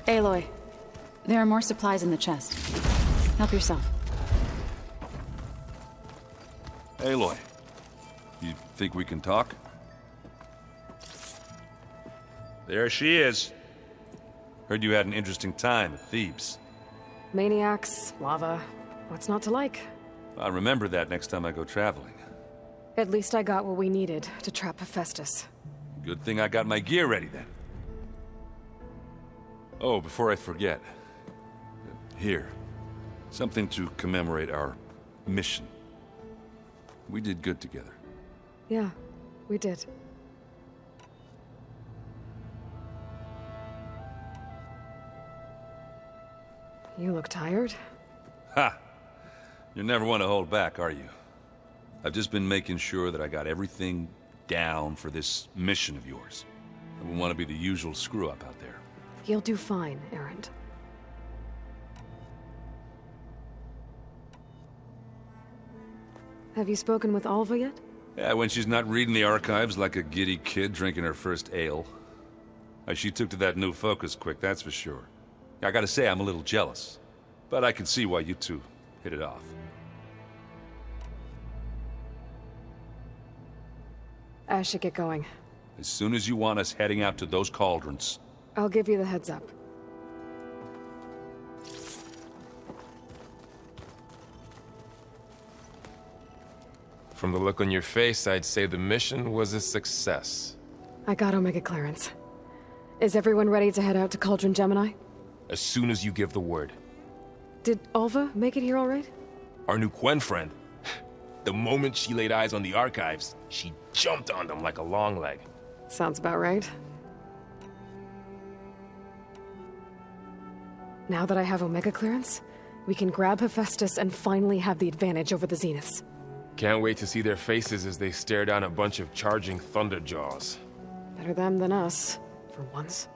Aloy, there are more supplies in the chest. Help yourself. Aloy, you think we can talk? There she is. Heard you had an interesting time at Thebes. Maniacs, lava, what's not to like? I'll remember that next time I go traveling. At least I got what we needed to trap Hephaestus. Good thing I got my gear ready then. Oh, before I forget. Here. Something to commemorate our mission. We did good together. Yeah, we did. You look tired. Ha! You're never one to hold back, are you? I've just been making sure that I got everything down for this mission of yours. I wouldn't want to be the usual screw-up out there. You'll do fine, Erend. Have you spoken with Alva yet? Yeah, when she's not reading the archives like a giddy kid drinking her first ale. She took to that new focus quick, that's for sure. I gotta say, I'm a little jealous. But I can see why you two hit it off. I should get going. As soon as you want us heading out to those cauldrons. I'll give you the heads up. From the look on your face, I'd say the mission was a success. I got Omega clearance. Is everyone ready to head out to Cauldron Gemini? As soon as you give the word. Did Alva make it here all right? Our new Quen friend. The moment she laid eyes on the archives, she jumped on them like a long leg. Sounds about right. Now that I have Omega clearance, we can grab Hephaestus and finally have the advantage over the Zeniths. Can't wait to see their faces as they stare down a bunch of charging Thunderjaws. Better them than us, for once.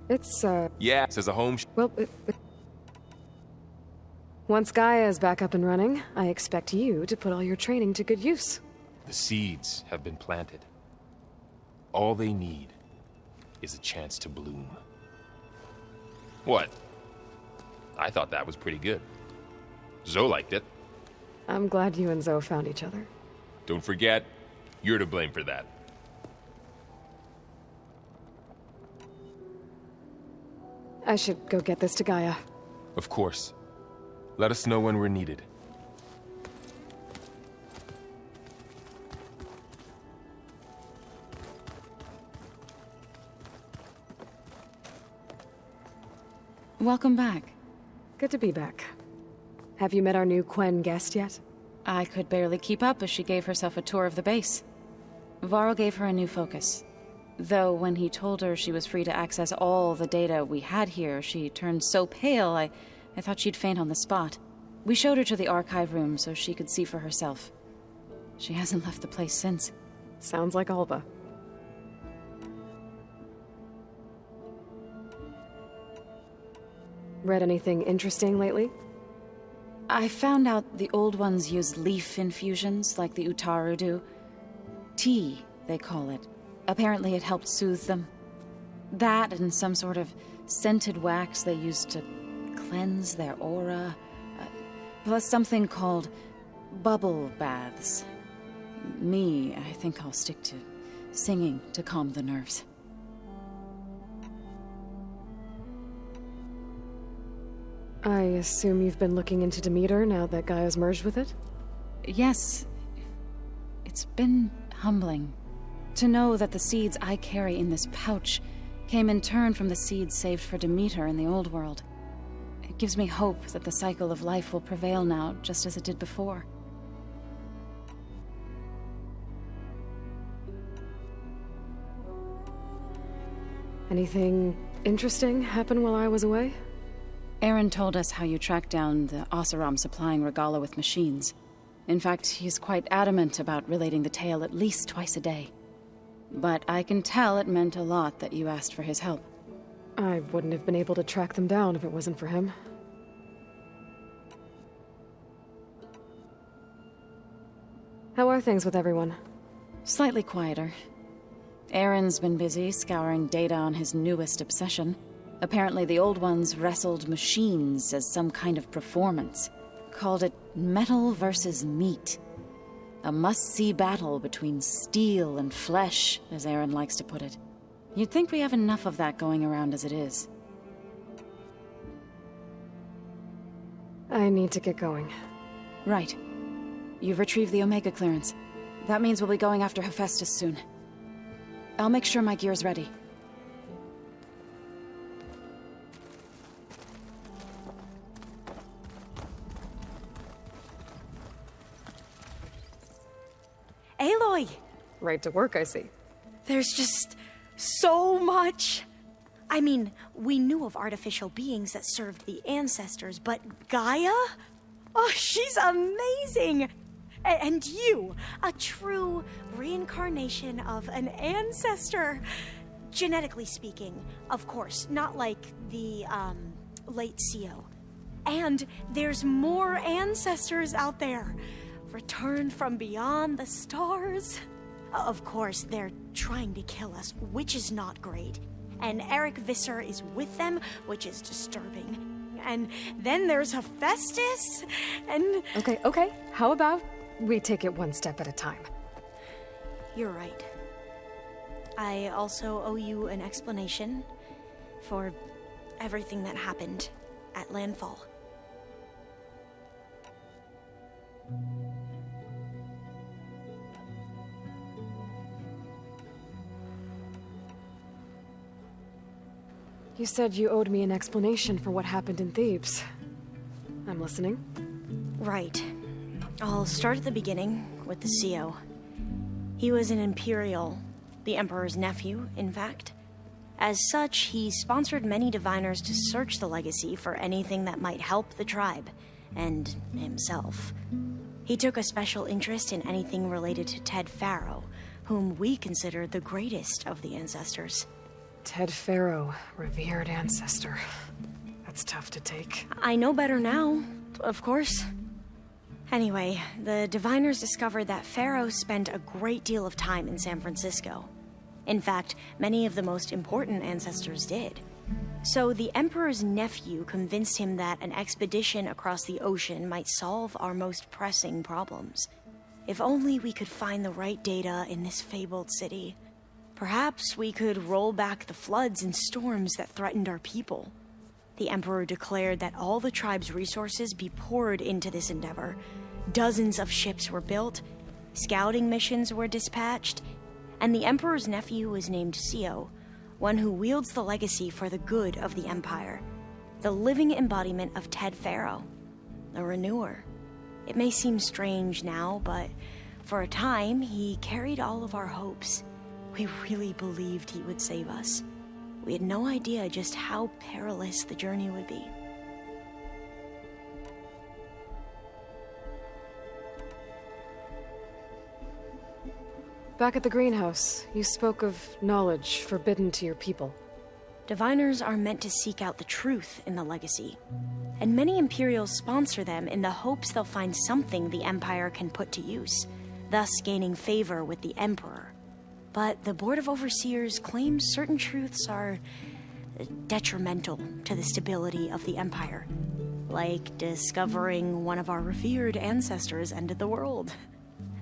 It's, Yeah, says a home. well, once Gaia is back up and running, I expect you to put all your training to good use. The seeds have been planted. All they need is a chance to bloom. What? I thought that was pretty good. Zoe liked it. I'm glad you and Zoe found each other. Don't forget, you're to blame for that. I should go get this to Gaia. Of course. Let us know when we're needed. Welcome back. Good to be back. Have you met our new Quen guest yet? I could barely keep up as she gave herself a tour of the base. Varl gave her a new focus. Though when he told her she was free to access all the data we had here, she turned so pale I thought she'd faint on the spot. We showed her to the archive room so she could see for herself. She hasn't left the place since. Sounds like Alva. Read anything interesting lately? I found out the old ones use leaf infusions like the Utaru do. Tea, they call it. Apparently it helped soothe them. That and some sort of scented wax they used to cleanse their aura. Plus something called bubble baths. Me, I think I'll stick to singing to calm the nerves. I assume you've been looking into Demeter now that Gaia's merged with it? Yes. It's been humbling to know that the seeds I carry in this pouch came in turn from the seeds saved for Demeter in the old world. It gives me hope that the cycle of life will prevail now, just as it did before. Anything interesting happen while I was away? Aaron told us how you tracked down the Oseram supplying Regala with machines. In fact, he's quite adamant about relating the tale at least twice a day. But I can tell it meant a lot that you asked for his help. I wouldn't have been able to track them down if it wasn't for him. How are things with everyone? Slightly quieter. Aaron's been busy scouring data on his newest obsession. Apparently the old ones wrestled machines as some kind of performance. Called it metal versus meat. A must-see battle between steel and flesh, as Aaron likes to put it. You'd think we have enough of that going around as it is. I need to get going. Right. You've retrieved the Omega clearance. That means we'll be going after Hephaestus soon. I'll make sure my gear's ready. Aloy! Right to work, I see. There's just so much. I mean, we knew of artificial beings that served the ancestors, but Gaia? Oh, she's amazing! And you, a true reincarnation of an ancestor. Genetically speaking, of course, not like the, late CO. And there's more ancestors out there. Returned from beyond the stars. Of course, they're trying to kill us, which is not great. And Eric Visser is with them, which is disturbing. And then there's Hephaestus, and... Okay. How about we take it one step at a time? You're right. I also owe you an explanation for everything that happened at Landfall. You said you owed me an explanation for what happened in Thebes. I'm listening. Right. I'll start at the beginning with the CO. He was an Imperial, the Emperor's nephew, in fact. As such, he sponsored many diviners to search the legacy for anything that might help the tribe, and himself. He took a special interest in anything related to Ted Faro, whom we consider the greatest of the ancestors. Ted Faro, revered ancestor. That's tough to take. I know better now, of course. Anyway, the diviners discovered that Faro spent a great deal of time in San Francisco. In fact, many of the most important ancestors did. So the Emperor's nephew convinced him that an expedition across the ocean might solve our most pressing problems. If only we could find the right data in this fabled city. Perhaps we could roll back the floods and storms that threatened our people. The Emperor declared that all the tribe's resources be poured into this endeavor. Dozens of ships were built, scouting missions were dispatched, and the Emperor's nephew was named CO, one who wields the legacy for the good of the Empire, the living embodiment of Ted Faro, a renewer. It may seem strange now, but for a time, he carried all of our hopes. We really believed he would save us. We had no idea just how perilous the journey would be. Back at the greenhouse, you spoke of knowledge forbidden to your people. Diviners are meant to seek out the truth in the legacy, and many Imperials sponsor them in the hopes they'll find something the Empire can put to use, thus gaining favor with the Emperor. But the Board of Overseers claims certain truths are detrimental to the stability of the Empire, like discovering one of our revered ancestors ended the world.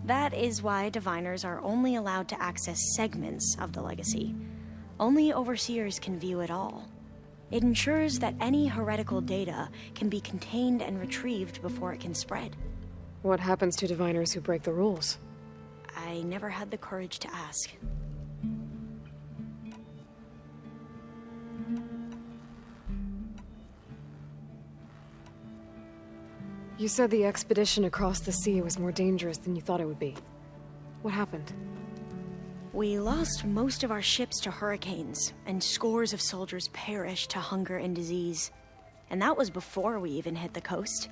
That is why diviners are only allowed to access segments of the legacy. Only overseers can view it all. It ensures that any heretical data can be contained and retrieved before it can spread. What happens to diviners who break the rules? I never had the courage to ask. You said the expedition across the sea was more dangerous than you thought it would be. What happened? We lost most of our ships to hurricanes, and scores of soldiers perished to hunger and disease. And that was before we even hit the coast.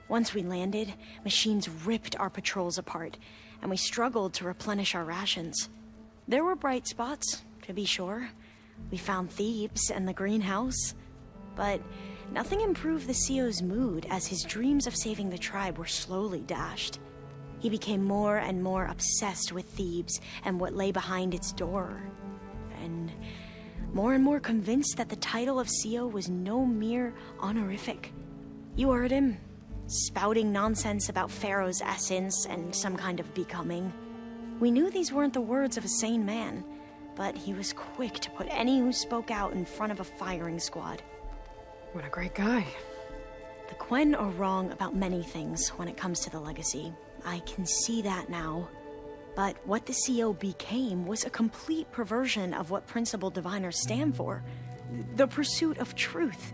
Once we landed, machines ripped our patrols apart, and we struggled to replenish our rations. There were bright spots, to be sure. We found Thebes and the greenhouse. But nothing improved the CO's mood as his dreams of saving the tribe were slowly dashed. He became more and more obsessed with Thebes and what lay behind its door. And more convinced that the title of CEO was no mere honorific. You heard him, spouting nonsense about Pharaoh's essence and some kind of becoming. We knew these weren't the words of a sane man, but he was quick to put any who spoke out in front of a firing squad. What a great guy. The Quen are wrong about many things when it comes to the legacy. I can see that now. But what the CO became was a complete perversion of what principal diviners stand for. The pursuit of truth.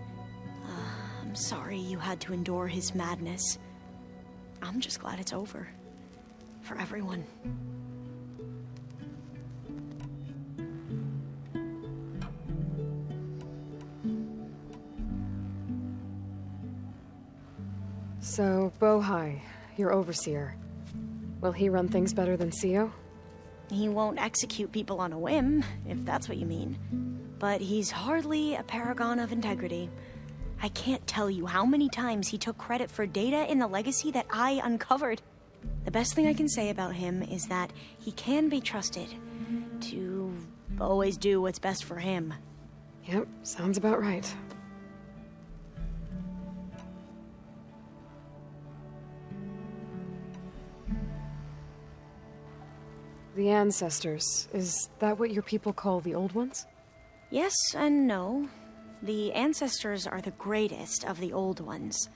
I'm sorry you had to endure his madness. I'm just glad it's over. For everyone. So, Bohai, your overseer. Will he run things better than CEO? He won't execute people on a whim, if that's what you mean. But he's hardly a paragon of integrity. I can't tell you how many times he took credit for data in the legacy that I uncovered. The best thing I can say about him is that he can be trusted to always do what's best for him. Yep, sounds about right. The ancestors, is that what your people call the old ones? Yes and no. The ancestors are the greatest of the old ones.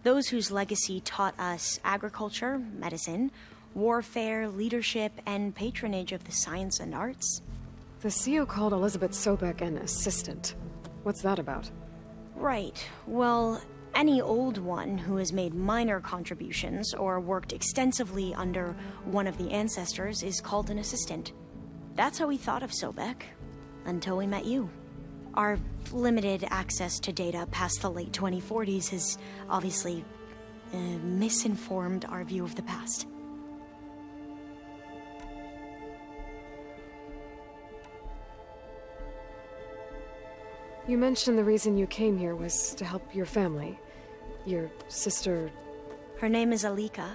Those whose legacy taught us agriculture, medicine, warfare, leadership, and patronage of the science and arts. The CEO called Elizabeth Sobek an assistant. What's that about? Right. Well, any old one who has made minor contributions or worked extensively under one of the ancestors is called an assistant. That's how we thought of Sobek, until we met you. Our limited access to data past the late 2040s has obviously misinformed our view of the past. You mentioned the reason you came here was to help your family. Your sister... Her name is Alika.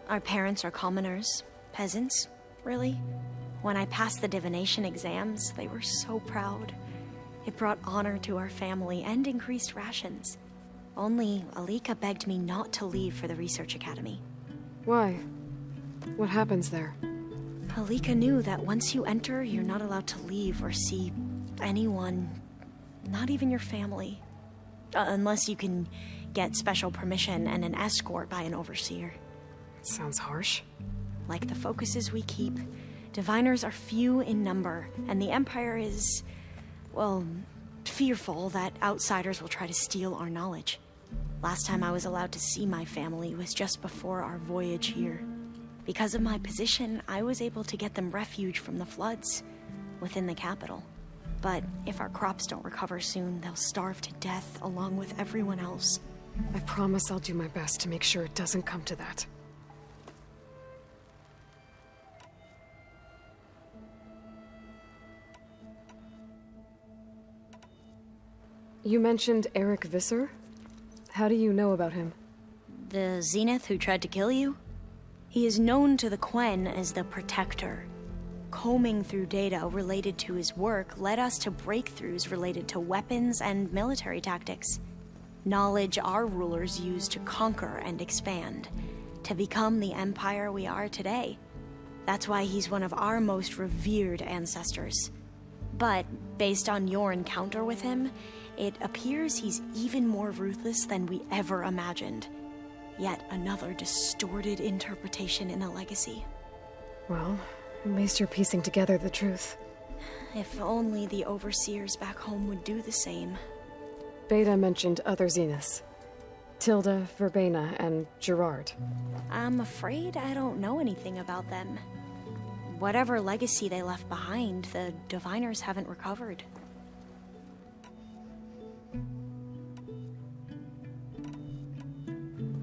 Our parents are commoners. Peasants, really. When I passed the divination exams, they were so proud. It brought honor to our family and increased rations. Only Alika begged me not to leave for the research academy. Why? What happens there? Alika knew that once you enter, you're not allowed to leave or see anyone, not even your family. Unless you can get special permission and an escort by an overseer. It sounds harsh. Like the focuses we keep, diviners are few in number, and the Empire is, well, fearful that outsiders will try to steal our knowledge. Last time I was allowed to see my family was just before our voyage here. Because of my position, I was able to get them refuge from the floods within the capital. But if our crops don't recover soon, they'll starve to death along with everyone else. I promise I'll do my best to make sure it doesn't come to that. You mentioned Eric Visser? How do you know about him? The Zenith who tried to kill you? He is known to the Quen as the Protector. Combing through data related to his work led us to breakthroughs related to weapons and military tactics. Knowledge our rulers used to conquer and expand, to become the empire we are today. That's why he's one of our most revered ancestors. But, based on your encounter with him, it appears he's even more ruthless than we ever imagined. Yet another distorted interpretation in the legacy. Well, at least you're piecing together the truth. If only the overseers back home would do the same. Beta mentioned other Zeniths. Tilda, Verbena, and Gerard. I'm afraid I don't know anything about them. Whatever legacy they left behind, the diviners haven't recovered.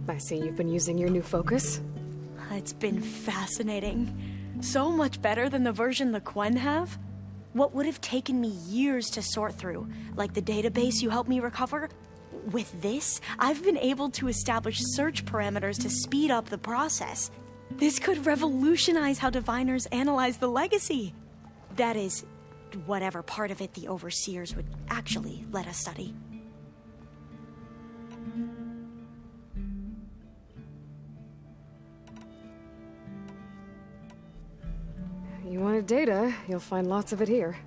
I see you've been using your new focus. It's been fascinating. So much better than the version the Quen have. What would have taken me years to sort through, like the database you helped me recover, with this, I've been able to establish search parameters to speed up the process. This could revolutionize how diviners analyze the legacy. That is, whatever part of it the overseers would actually let us study. You wanted data, you'll find lots of it here.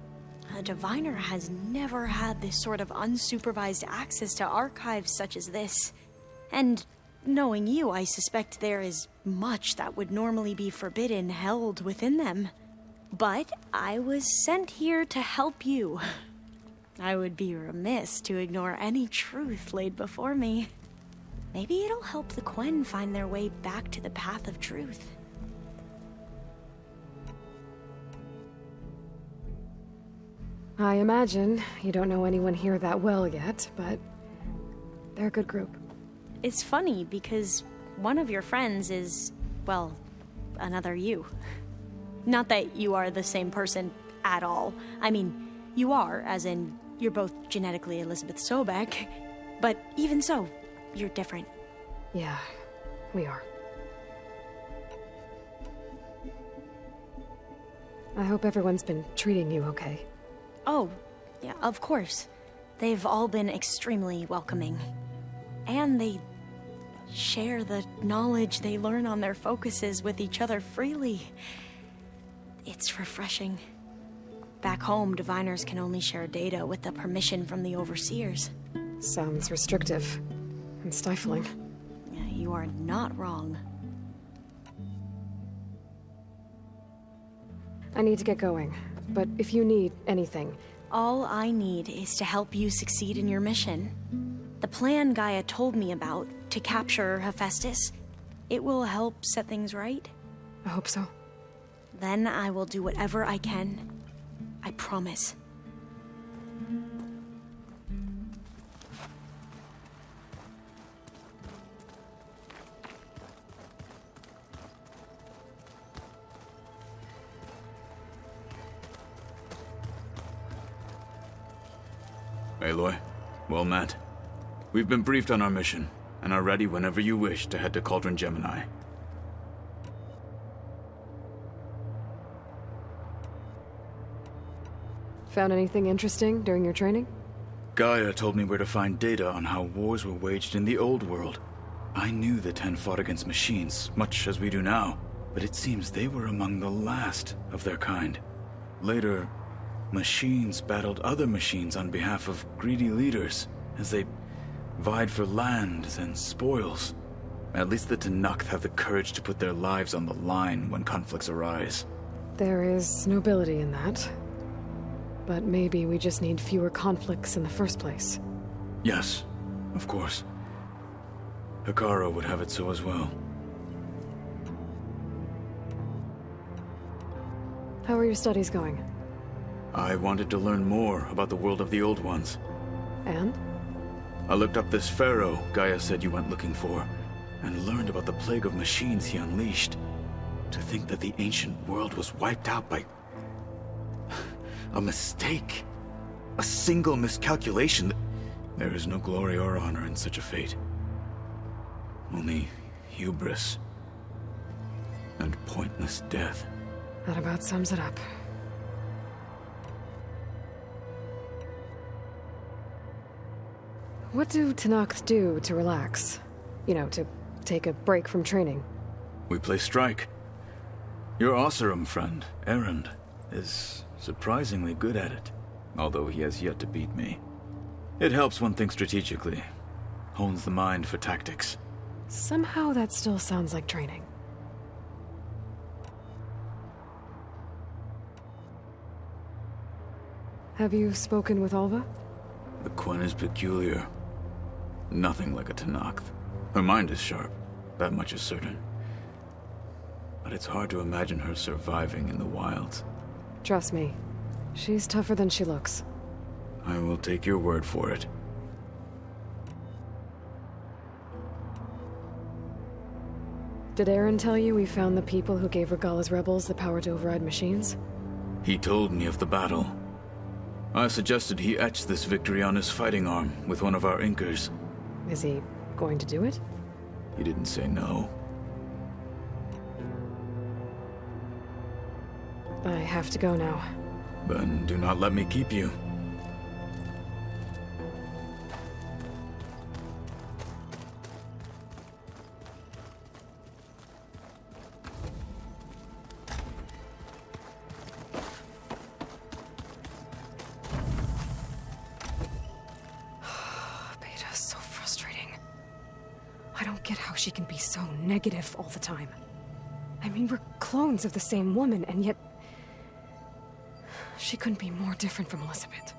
A diviner has never had this sort of unsupervised access to archives such as this. And knowing you, I suspect there is much that would normally be forbidden held within them. But I was sent here to help you. I would be remiss to ignore any truth laid before me. Maybe it'll help the Quen find their way back to the path of truth. I imagine you don't know anyone here that well yet, but they're a good group. It's funny because one of your friends is, well, another you. Not that you are the same person at all. I mean, you are, as in, you're both genetically Elizabeth Sobek, but even so, you're different. Yeah, we are. I hope everyone's been treating you okay. Oh, yeah, of course. They've all been extremely welcoming. And they share the knowledge they learn on their focuses with each other freely. It's refreshing. Back home, diviners can only share data with the permission from the overseers. Sounds restrictive and stifling. Yeah, you are not wrong. I need to get going, but if you need anything... All I need is to help you succeed in your mission. The plan Gaia told me about, to capture Hephaestus, it will help set things right. I hope so. Then I will do whatever I can. I promise. Aloy, well met. We've been briefed on our mission, and are ready whenever you wish to head to Cauldron Gemini. Found anything interesting during your training? Gaia told me where to find data on how wars were waged in the old world. I knew the Ten fought against machines, much as we do now, but it seems they were among the last of their kind. Later, machines battled other machines on behalf of greedy leaders, as they vied for lands and spoils. At least the Tenakth have the courage to put their lives on the line when conflicts arise. There is nobility in that. But maybe we just need fewer conflicts in the first place. Yes, of course. Hikaru would have it so as well. How are your studies going? I wanted to learn more about the world of the Old Ones. And? I looked up this pharaoh Gaia said you went looking for, and learned about the plague of machines he unleashed. To think that the ancient world was wiped out by... a mistake. A single miscalculation. There is no glory or honor in such a fate. Only hubris. And pointless death. That about sums it up. What do Tenakth do to relax? You know, to take a break from training? We play strike. Your Oseram friend, Erend, is surprisingly good at it, although he has yet to beat me. It helps one think strategically, hones the mind for tactics. Somehow that still sounds like training. Have you spoken with Alva? The Quen is peculiar. Nothing like a Tenakth. Her mind is sharp, that much is certain. But it's hard to imagine her surviving in the wilds. Trust me, she's tougher than she looks. I will take your word for it. Did Aaron tell you we found the people who gave Regala's rebels the power to override machines? He told me of the battle. I suggested he etch this victory on his fighting arm with one of our inkers. Is he going to do it? He didn't say no. I have to go now. Then do not let me keep you. Beta's so frustrating. I don't get how she can be so negative all the time. I mean, we're clones of the same woman, and yet... she couldn't be more different from Elizabeth.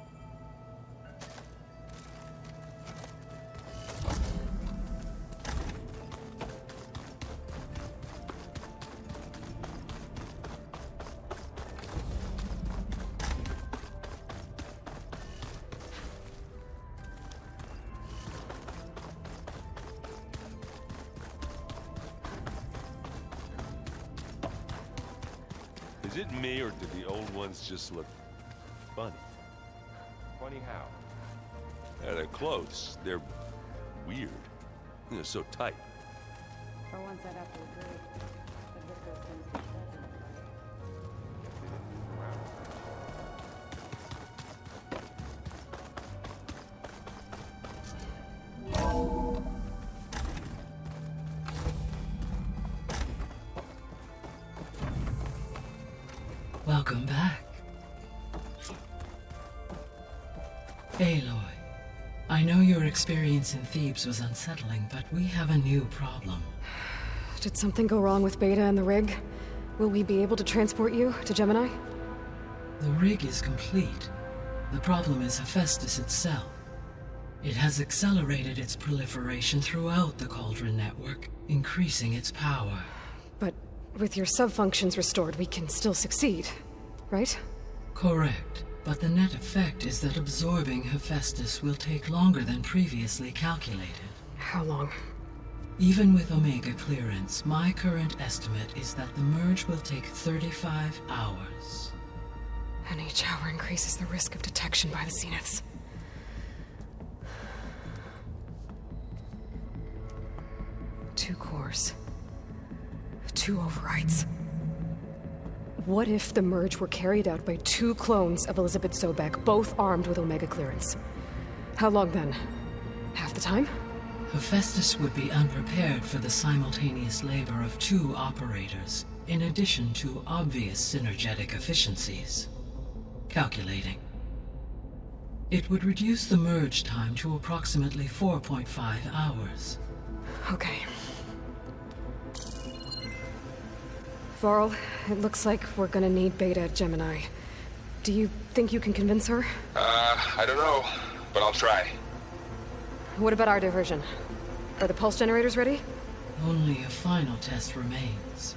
Is it me, or do the old ones just look funny? Funny how? Their clothes, they're weird. They're so tight. For once, I'd have to agree. But with those things he doesn't. Welcome back. Aloy, I know your experience in Thebes was unsettling, but we have a new problem. Did something go wrong with Beta and the rig? Will we be able to transport you to Gemini? The rig is complete. The problem is Hephaestus itself. It has accelerated its proliferation throughout the Cauldron network, increasing its power. But with your sub-functions restored, we can still succeed, right? Correct, but the net effect is that absorbing Hephaestus will take longer than previously calculated. How long? Even with Omega clearance, my current estimate is that the merge will take 35 hours. And each hour increases the risk of detection by the Zeniths. Two cores. Two overrides. What if the merge were carried out by two clones of Elizabeth Sobek, both armed with Omega clearance? How long then? Half the time? Hephaestus would be unprepared for the simultaneous labor of two operators, in addition to obvious synergetic efficiencies. Calculating. It would reduce the merge time to approximately 4.5 hours. Okay. Varl, it looks like we're gonna need Beta at Gemini. Do you think you can convince her? I don't know, but I'll try. What about our diversion? Are the pulse generators ready? Only a final test remains.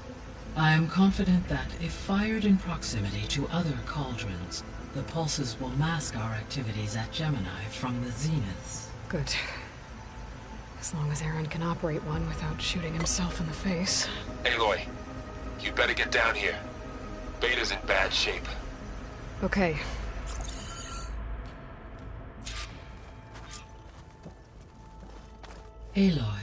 I am confident that if fired in proximity to other cauldrons, the pulses will mask our activities at Gemini from the zeniths. Good. As long as Aaron can operate one without shooting himself in the face. Aloy, you better get down here. Beta's in bad shape. Okay. Aloy,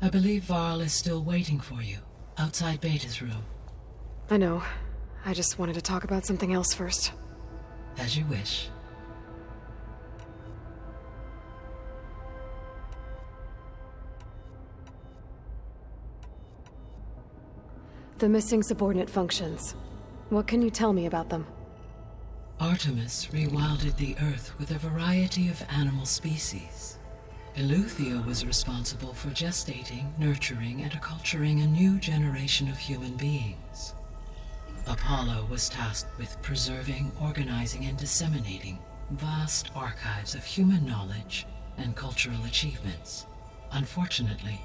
I believe Varl is still waiting for you, outside Beta's room. I know. I just wanted to talk about something else first. As you wish. The missing subordinate functions. What can you tell me about them? Artemis rewilded the Earth with a variety of animal species. Eleuthia was responsible for gestating, nurturing, and acculturating a new generation of human beings. Apollo was tasked with preserving, organizing, and disseminating vast archives of human knowledge and cultural achievements. Unfortunately,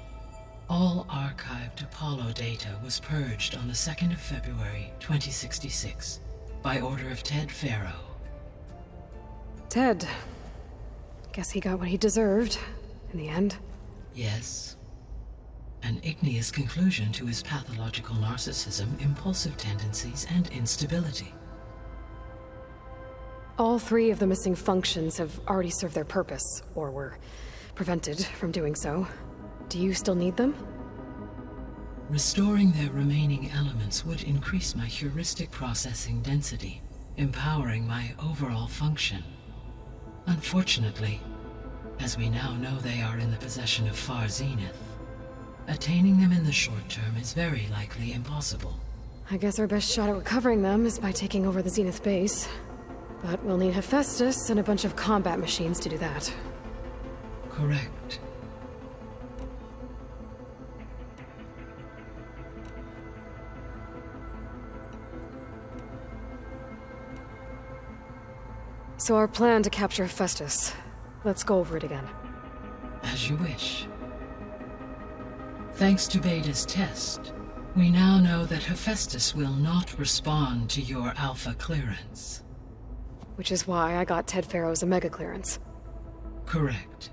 all archived Apollo data was purged on the 2nd of February, 2066, by order of Ted Farrow. Ted. Guess he got what he deserved, in the end. Yes. An igneous conclusion to his pathological narcissism, impulsive tendencies, and instability. All three of the missing functions have already served their purpose, or were prevented from doing so. Do you still need them? Restoring their remaining elements would increase my heuristic processing density, empowering my overall function. Unfortunately, as we now know they are in the possession of Far Zenith, attaining them in the short term is very likely impossible. I guess our best shot at recovering them is by taking over the Zenith base. But we'll need Hephaestus and a bunch of combat machines to do that. Correct. So our plan to capture Hephaestus. Let's go over it again. As you wish. Thanks to Beta's test, we now know that Hephaestus will not respond to your Alpha clearance. Which is why I got Ted Farrow's Omega clearance. Correct.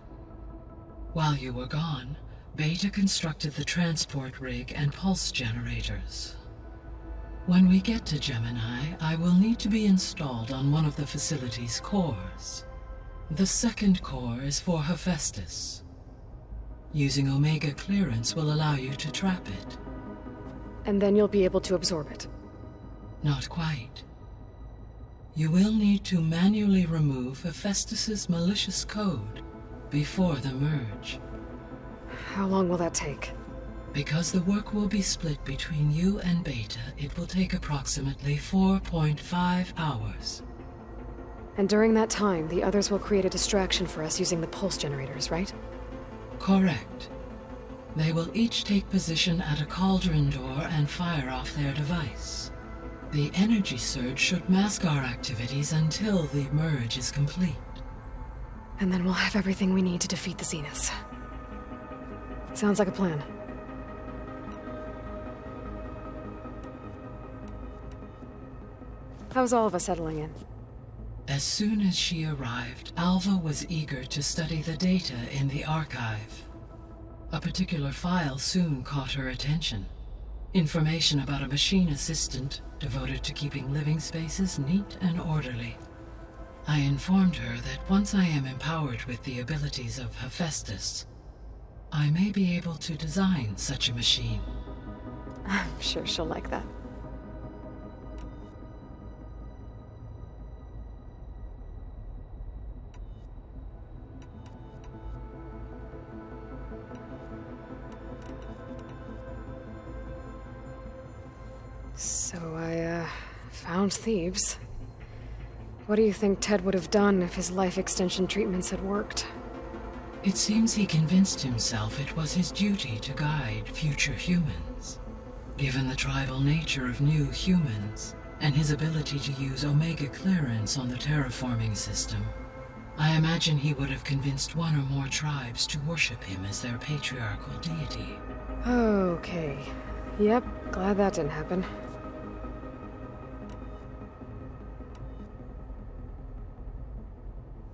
While you were gone, Beta constructed the transport rig and pulse generators. When we get to Gemini, I will need to be installed on one of the facility's cores. The second core is for Hephaestus. Using Omega clearance will allow you to trap it. And then you'll be able to absorb it. Not quite. You will need to manually remove Hephaestus's malicious code before the merge. How long will that take? Because the work will be split between you and Beta, it will take approximately 4.5 hours. And during that time, the others will create a distraction for us using the pulse generators, right? Correct. They will each take position at a cauldron door and fire off their device. The energy surge should mask our activities until the merge is complete. And then we'll have everything we need to defeat the Zeniths. Sounds like a plan. How's all of us settling in? As soon as she arrived, Alva was eager to study the data in the archive. A particular file soon caught her attention. Information about a machine assistant devoted to keeping living spaces neat and orderly. I informed her that once I am empowered with the abilities of Hephaestus, I may be able to design such a machine. I'm sure she'll like that. So I, found Thebes. What do you think Ted would have done if his life extension treatments had worked? It seems he convinced himself it was his duty to guide future humans. Given the tribal nature of new humans, and his ability to use Omega clearance on the terraforming system, I imagine he would have convinced one or more tribes to worship him as their patriarchal deity. Okay. Yep, glad that didn't happen.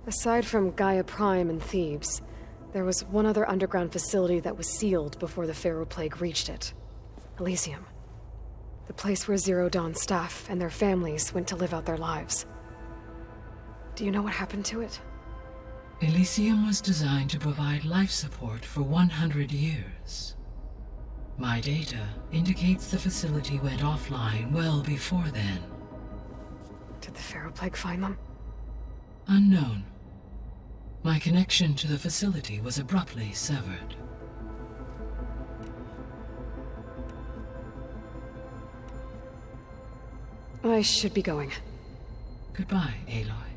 Aside from Gaia Prime and Thebes, there was one other underground facility that was sealed before the Pharaoh Plague reached it. Elysium. The place where Zero Dawn staff and their families went to live out their lives. Do you know what happened to it? Elysium was designed to provide life support for 100 years. My data indicates the facility went offline well before then. Did the Pharaoh Plague find them? Unknown. My connection to the facility was abruptly severed. I should be going. Goodbye, Aloy.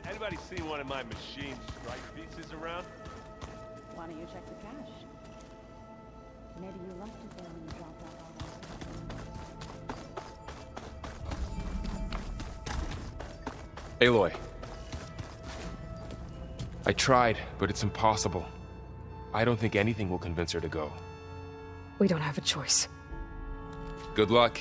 Anybody seen one of my machine strike pieces around? Why don't you check the cache? Maybe you left it there when you dropped off all that. Aloy. I tried, but it's impossible. I don't think anything will convince her to go. We don't have a choice. Good luck.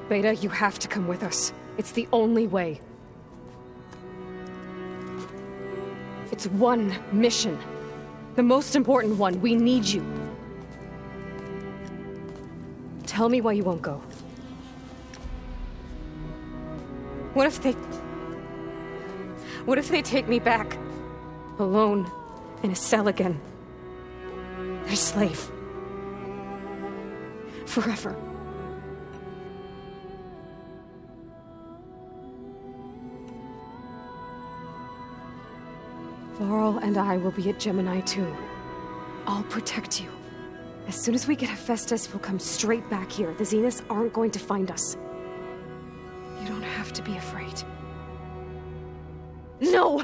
Beta, you have to come with us. It's the only way. It's one mission. The most important one. We need you. Tell me why you won't go. What if they take me back? Alone, in a cell again. Their slave. Forever. Laurel and I will be at Gemini too. I'll protect you. As soon as we get Hephaestus, we'll come straight back here. The Zeniths aren't going to find us. You don't have to be afraid. No!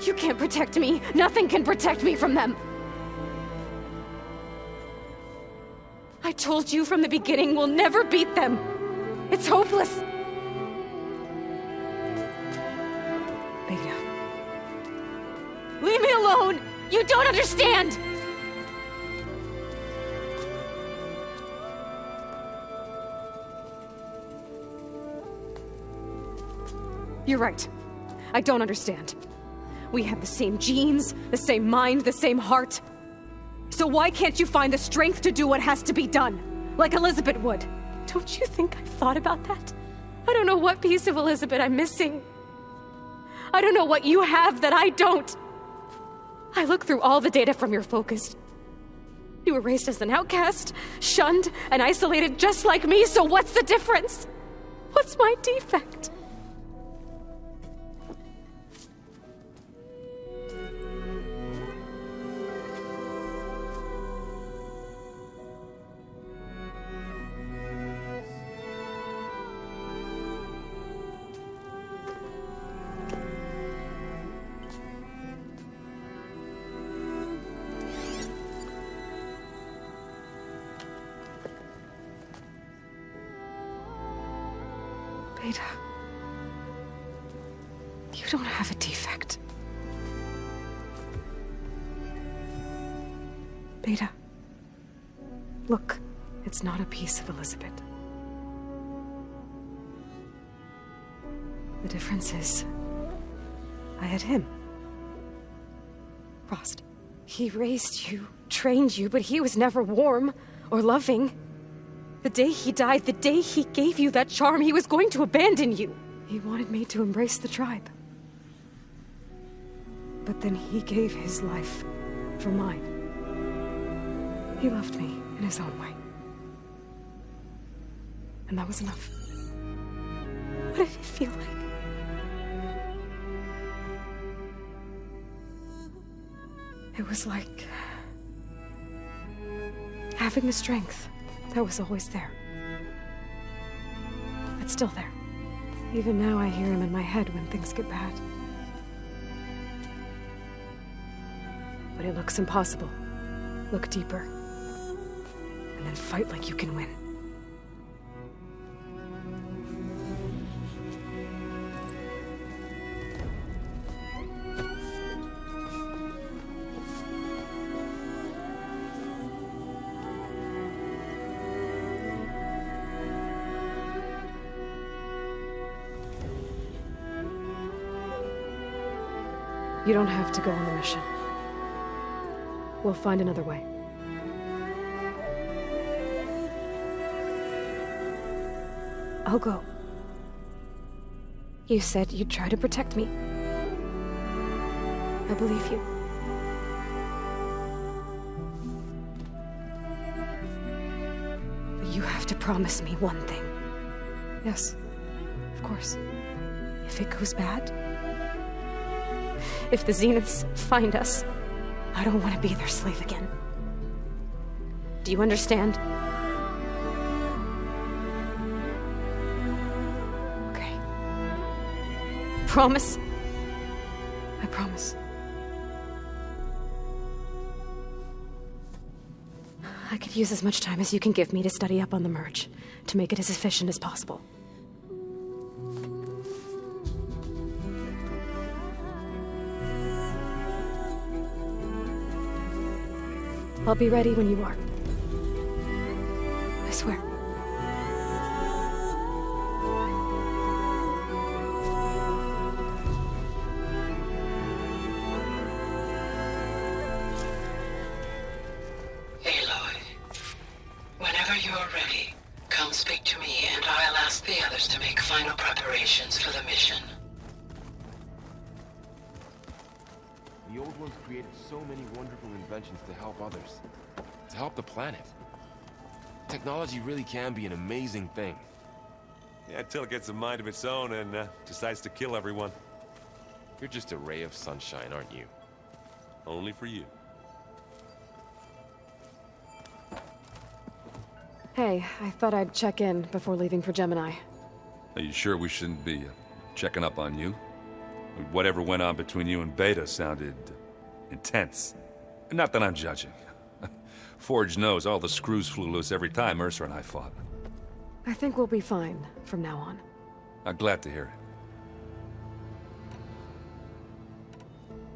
You can't protect me. Nothing can protect me from them. I told you from the beginning we'll never beat them. It's hopeless. Beta. Leave me alone! You don't understand! You're right. I don't understand. We have the same genes, the same mind, the same heart. So why can't you find the strength to do what has to be done? Like Elizabeth would. Don't you think I've thought about that? I don't know what piece of Elizabeth I'm missing. I don't know what you have that I don't. I look through all the data from your focus. You were raised as an outcast, shunned, and isolated just like me, so what's the difference? What's my defect? Beta, you don't have a defect. Beta, look, it's not a piece of Elizabeth. The difference is, I had him. Frost. He raised you, trained you, but he was never warm or loving. The day he died, the day he gave you that charm, he was going to abandon you. He wanted me to embrace the tribe. But then he gave his life for mine. He loved me in his own way. And that was enough. What did it feel like? It was like having the strength that was always there. It's still there. Even now I hear him in my head when things get bad. But it looks impossible. Look deeper. And then fight like you can win. You don't have to go on the mission. We'll find another way. I'll go. You said you'd try to protect me. I believe you. But you have to promise me one thing. Yes, of course. If it goes bad, if the Zeniths find us, I don't want to be their slave again. Do you understand? Okay. Promise? I promise. I could use as much time as you can give me to study up on the merge, to make it as efficient as possible. I'll be ready when you are. I swear. Whenever you're ready, come speak to me and I'll ask the others to make final preparations for the mission. The Old Ones created so many wonderful inventions to help others. To help the planet. Technology really can be an amazing thing. Yeah, until it gets a mind of its own and decides to kill everyone. You're just a ray of sunshine, aren't you? Only for you. Hey, I thought I'd check in before leaving for Gemini. Are you sure we shouldn't be checking up on you? Whatever went on between you and Beta sounded intense. Not that I'm judging. Forge knows all the screws flew loose every time Mercer and I fought. I think we'll be fine from now on. I'm glad to hear it.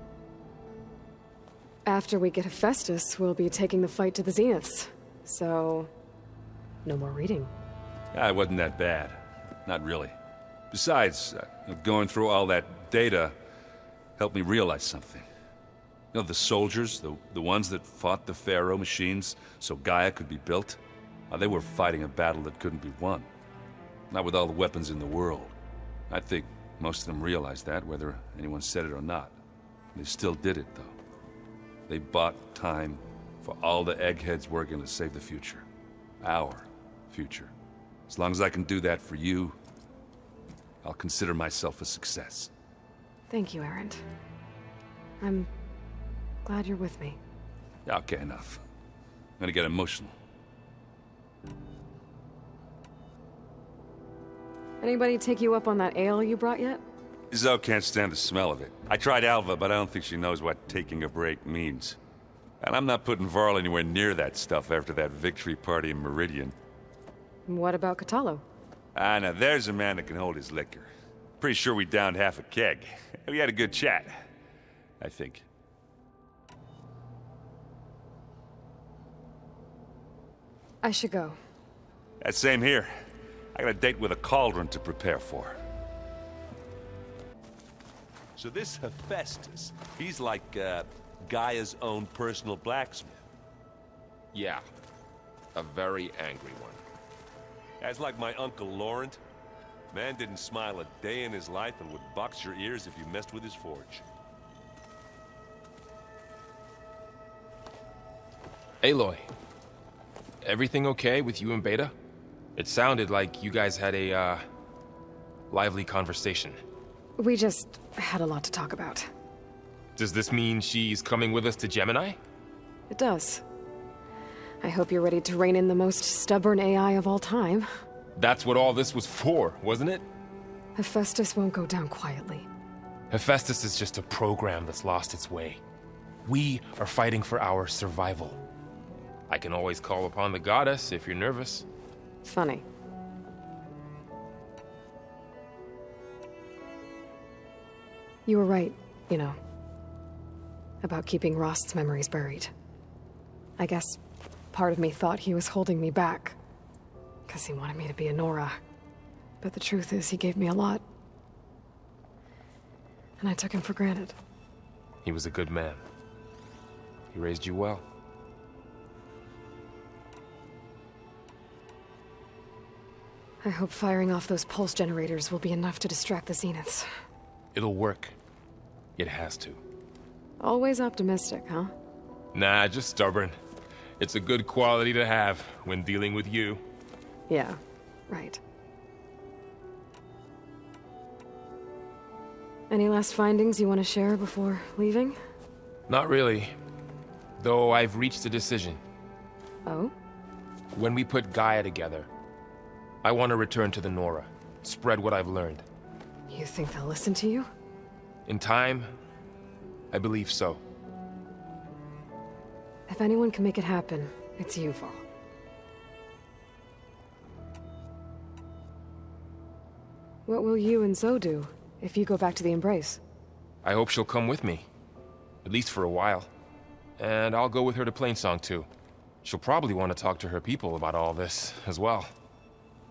After we get Hephaestus, we'll be taking the fight to the Zeniths. So, no more reading. It wasn't that bad. Not really. Besides, going through all that data helped me realize something. You know, the soldiers, the ones that fought the Pharaoh machines so Gaia could be built, they were fighting a battle that couldn't be won. Not with all the weapons in the world. I think most of them realized that, whether anyone said it or not. They still did it, though. They bought time for all the eggheads working to save the future. Our future. As long as I can do that for you, I'll consider myself a success. Thank you, Erend. I'm glad you're with me. Okay, enough. I'm gonna get emotional. Anybody take you up on that ale you brought yet? Zoe can't stand the smell of it. I tried Alva, but I don't think she knows what taking a break means. And I'm not putting Varl anywhere near that stuff after that victory party in Meridian. What about Catallo? Now there's a man that can hold his liquor. Pretty sure we downed half a keg. We had a good chat, I think. I should go. Same here. I got a date with a cauldron to prepare for. So this Hephaestus, he's like Gaia's own personal blacksmith. Yeah. A very angry one. That's like my Uncle Laurent. Man didn't smile a day in his life and would box your ears if you messed with his forge. Aloy. Everything okay with you and Beta? It sounded like you guys had a, lively conversation. We just had a lot to talk about. Does this mean she's coming with us to Gemini? It does. I hope you're ready to rein in the most stubborn AI of all time. That's what all this was for, wasn't it? Hephaestus won't go down quietly. Hephaestus is just a program that's lost its way. We are fighting for our survival. I can always call upon the goddess if you're nervous. Funny. You were right, you know. About keeping Rost's memories buried. I guess part of me thought he was holding me back. Because he wanted me to be a Nora. But the truth is, he gave me a lot. And I took him for granted. He was a good man. He raised you well. I hope firing off those pulse generators will be enough to distract the Zeniths. It'll work. It has to. Always optimistic, huh? Nah, just stubborn. It's a good quality to have when dealing with you. Yeah, right. Any last findings you want to share before leaving? Not really. Though I've reached a decision. Oh? When we put Gaia together, I want to return to the Nora. Spread what I've learned. You think they'll listen to you? In time, I believe so. If anyone can make it happen, it's you, Varl. What will you and Zoe do if you go back to the Embrace? I hope she'll come with me. At least for a while. And I'll go with her to Plainsong too. She'll probably want to talk to her people about all this as well.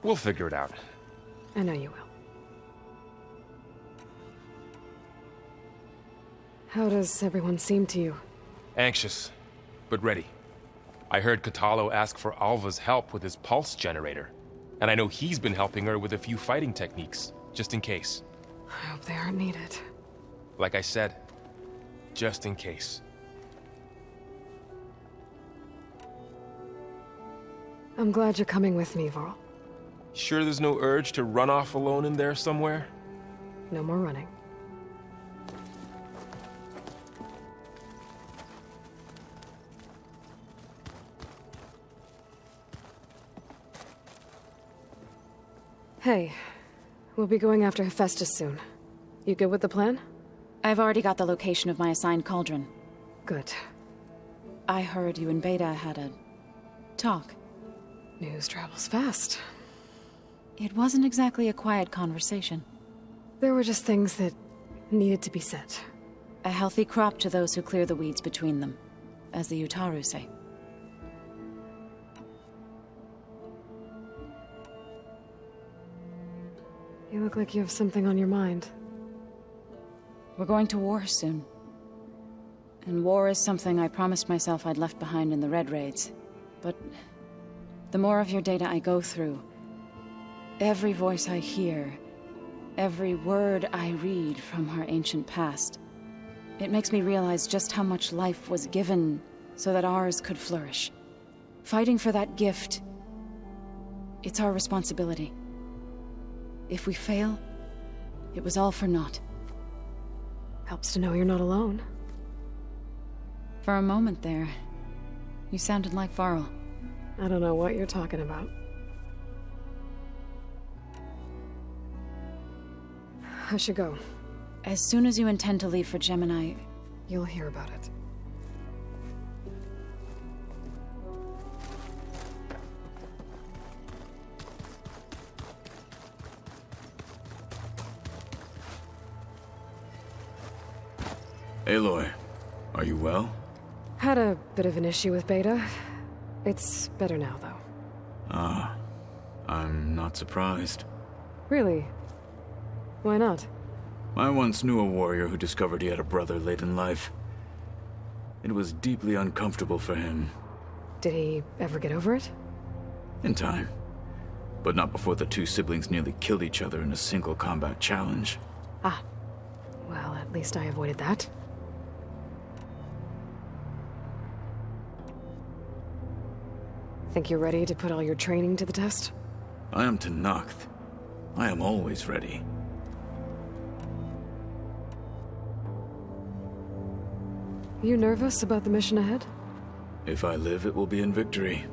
We'll figure it out. I know you will. How does everyone seem to you? Anxious, but ready. I heard Katalo ask for Alva's help with his pulse generator. And I know he's been helping her with a few fighting techniques, just in case. I hope they aren't needed. Like I said, just in case. I'm glad you're coming with me, Varl. Sure there's no urge to run off alone in there somewhere? No more running. Hey, we'll be going after Hephaestus soon. You good with the plan? I've already got the location of my assigned cauldron. Good. I heard you and Beta had a talk. News travels fast. It wasn't exactly a quiet conversation. There were just things that needed to be said. A healthy crop to those who clear the weeds between them, as the Utaru say. You look like you have something on your mind. We're going to war soon. And war is something I promised myself I'd left behind in the Red Raids. But the more of your data I go through, every voice I hear, every word I read from our ancient past, it makes me realize just how much life was given so that ours could flourish. Fighting for that gift, it's our responsibility. If we fail, it was all for naught. Helps to know you're not alone. For a moment there, you sounded like Varl. I don't know what you're talking about. I should go. As soon as you intend to leave for Gemini, You'll hear about it. Aloy, are you well? Had a bit of an issue with Beta. It's better now, though. Ah, I'm not surprised. Really? Why not? I once knew a warrior who discovered he had a brother late in life. It was deeply uncomfortable for him. Did he ever get over it? In time. But not before the two siblings nearly killed each other in a single combat challenge. Ah. Well, at least I avoided that. Think you're ready to put all your training to the test? I am Tenakth. I am always ready. You nervous about the mission ahead? If I live, it will be in victory.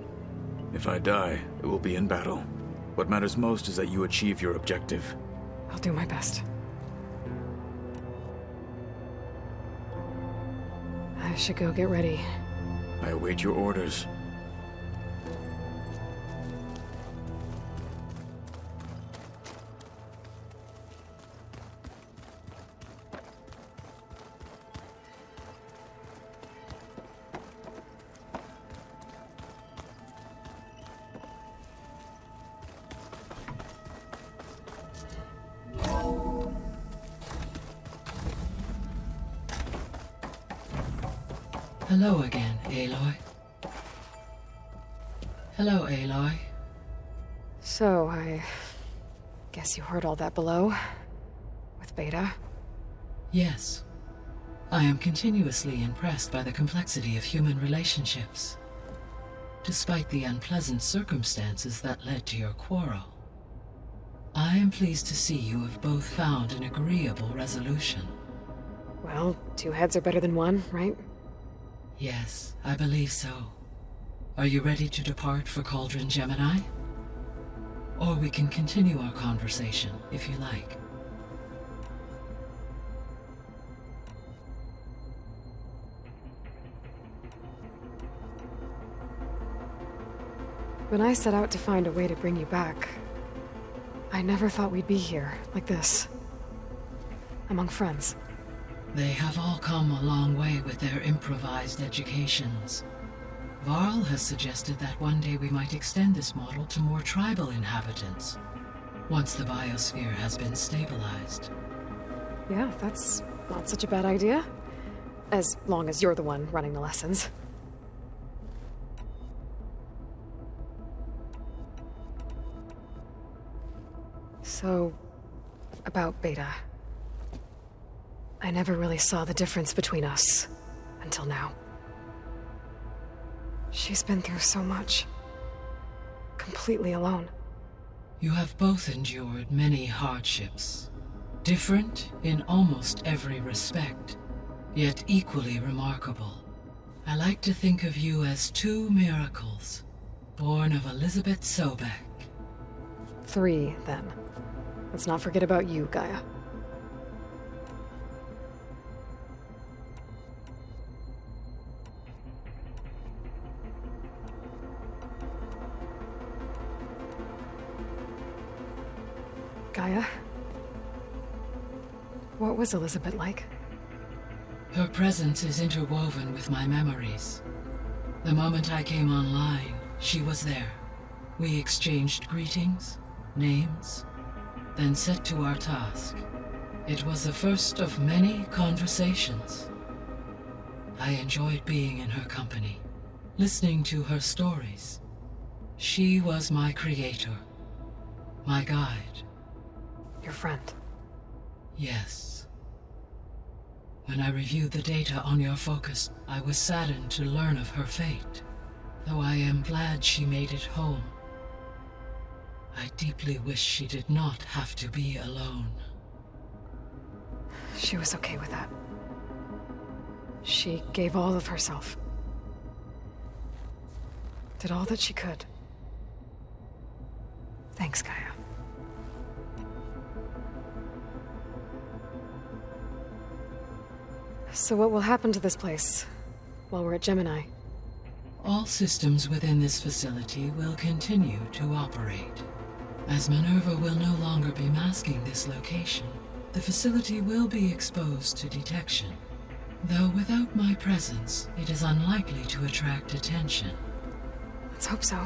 If I die, it will be in battle. What matters most is that you achieve your objective. I'll do my best. I should go get ready. I await your orders. Hello again, Aloy. Hello, Aloy. So, I guess you heard all that below? With Beta? Yes. I am continuously impressed by the complexity of human relationships. Despite the unpleasant circumstances that led to your quarrel, I am pleased to see you have both found an agreeable resolution. Well, two heads are better than one, right? Yes, I believe so. Are you ready to depart for Cauldron Gemini? Or we can continue our conversation, if you like. When I set out to find a way to bring you back, I never thought we'd be here, like this. Among friends. They have all come a long way with their improvised educations. Varl has suggested that one day we might extend this model to more tribal inhabitants, once the biosphere has been stabilized. Yeah, that's not such a bad idea. As long as you're the one running the lessons. So, about Beta. I never really saw the difference between us, until now. She's been through so much. Completely alone. You have both endured many hardships. Different in almost every respect, yet equally remarkable. I like to think of you as two miracles, born of Elizabeth Sobek. 3, then. Let's not forget about you, Gaia. Gaia? What was Elizabeth like? Her presence is interwoven with my memories. The moment I came online, she was there. We exchanged greetings, names, then set to our task. It was the first of many conversations. I enjoyed being in her company, listening to her stories. She was my creator, my guide. Your friend. Yes. When I reviewed the data on your focus, I was saddened to learn of her fate, though I am glad she made it home. I deeply wish she did not have to be alone. She was okay with that. She gave all of herself. Did all that she could. Thanks, Gaia. So what will happen to this place while we're at Gemini? All systems within this facility will continue to operate. As Minerva will no longer be masking this location, the facility will be exposed to detection. Though without my presence, it is unlikely to attract attention. Let's hope so.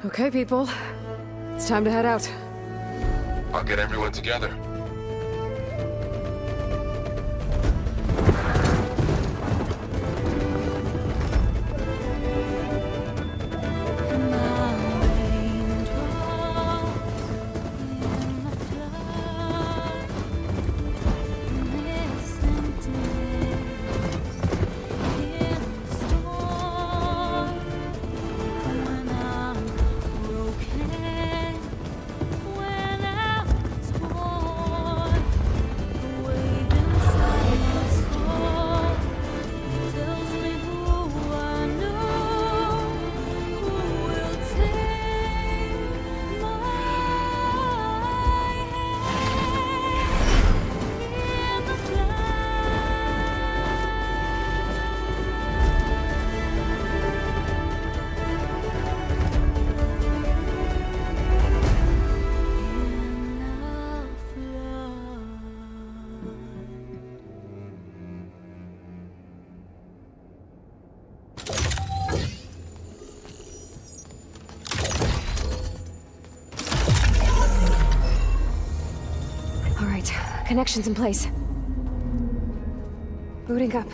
Okay, people. It's time to head out. I'll get everyone together. Connections in place. Booting up.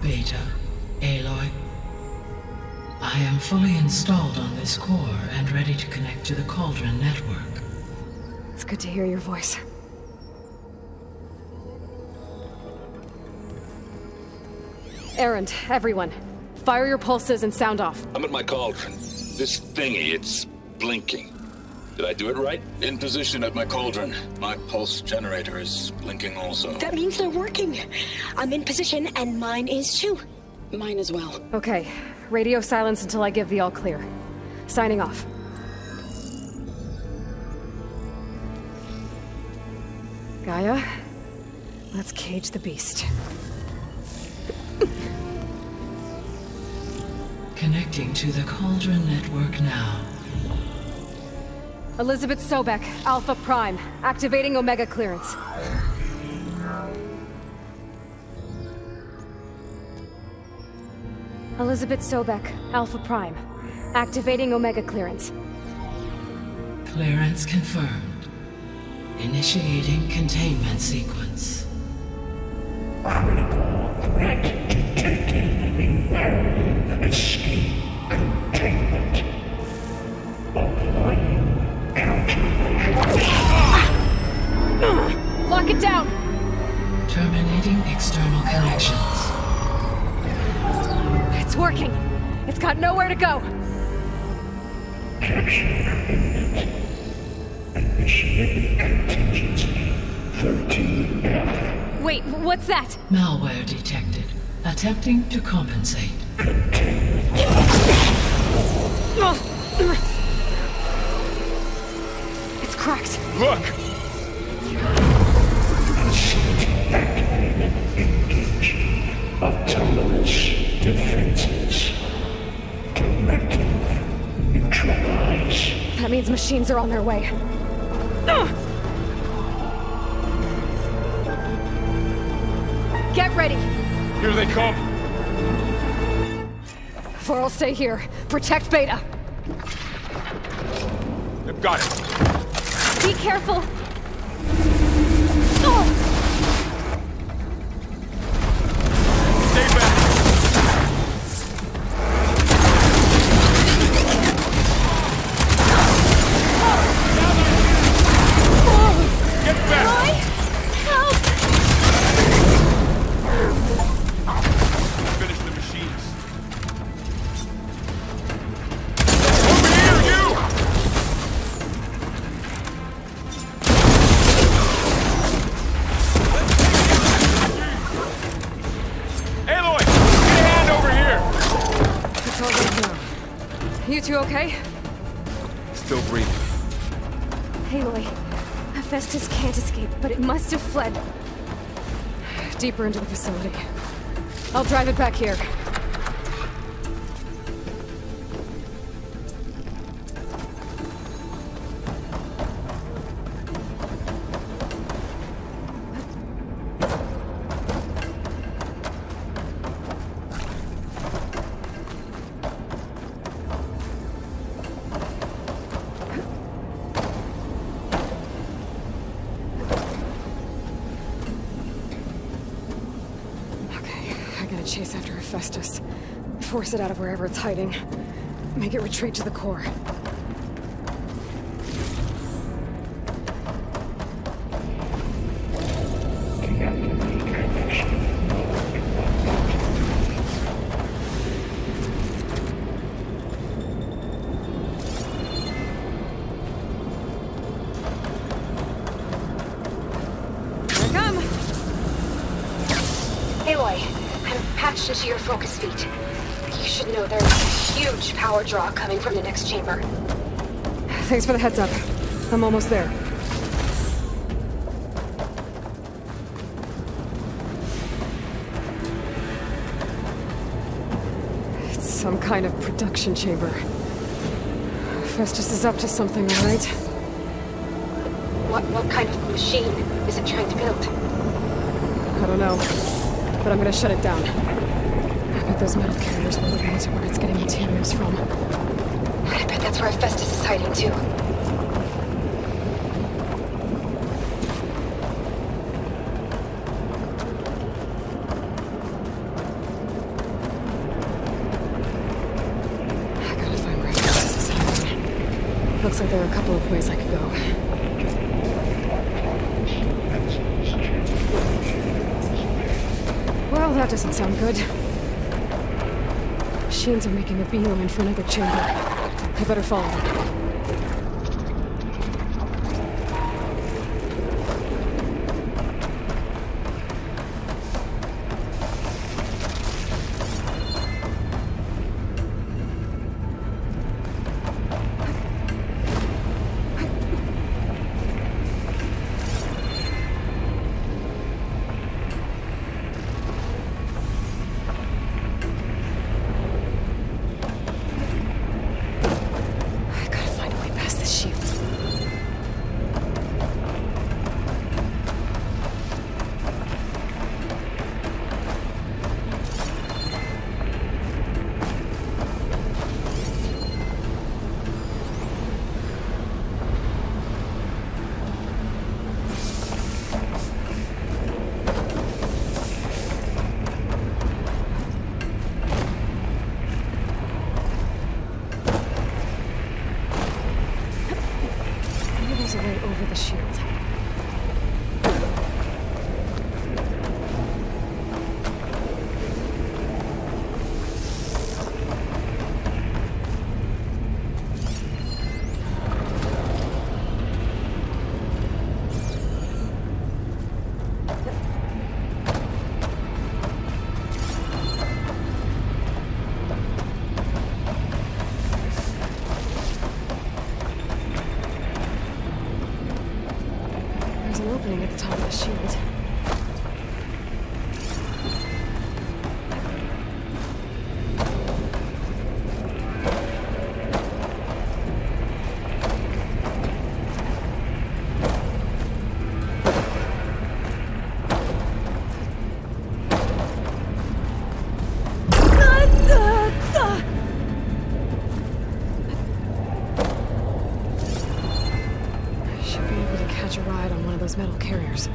Beta, Aloy. I am fully installed on this core and ready to connect to the Cauldron network. It's good to hear your voice. Errand, everyone. Fire your pulses and sound off. I'm at my cauldron. This thingy, it's blinking. Did I do it right? In position at my cauldron. My pulse generator is blinking also. That means they're working. I'm in position, and mine is too. Mine as well. Okay. Radio silence until I give the all clear. Signing off. Gaia, let's cage the beast. Connecting to the Cauldron network now. Elizabeth Sobek, Alpha Prime, activating Omega clearance. Elizabeth Sobek, Alpha Prime, activating Omega clearance. Clearance confirmed. Initiating containment sequence. Critical threat detected. Imperative escape containment. Applying countermeasures. Lock it down! Terminating external connections. It's working. It's got nowhere to go. Capture imminent. Initiating contingency 13F. Wait, what's that? Malware detected. Attempting to compensate. It's cracked. Look! Facility activated. Engaging autonomous defenses. Directive. Neutralize. That means machines are on their way. Get ready! Here they come! Four will stay here. Protect Beta. They've got it! Be careful! Stay back! Get back! Finish the machines. Over here, you! Aloy! Get a hand over here! It's all right now. You two okay? Still breathing. Aloy, Hephaestus can't escape, but it must have fled. Deeper into the facility. I'll drive it back here. Chase after Hephaestus. Force it out of wherever it's hiding. Make it retreat to the core. Here I come! Aloy, I'm patched into your focus feed. You should know there's a huge power draw coming from the next chamber. Thanks for the heads up. I'm almost there. It's some kind of production chamber. Festus is up to something, all right? What kind of machine is it trying to build? I don't know, but I'm gonna shut it down. I bet those metal carriers will lead me to where it's getting materials from. I bet that's where Festus is hiding too. I gotta find where Festus is hiding. Looks like there are a couple of ways I could go. Well, that doesn't sound good. Machines are making a beeline for another chamber. I better follow them. There's a way over the shield. There's an opening at the top of the shield. I should be able to catch a ride on one of those metal carriers.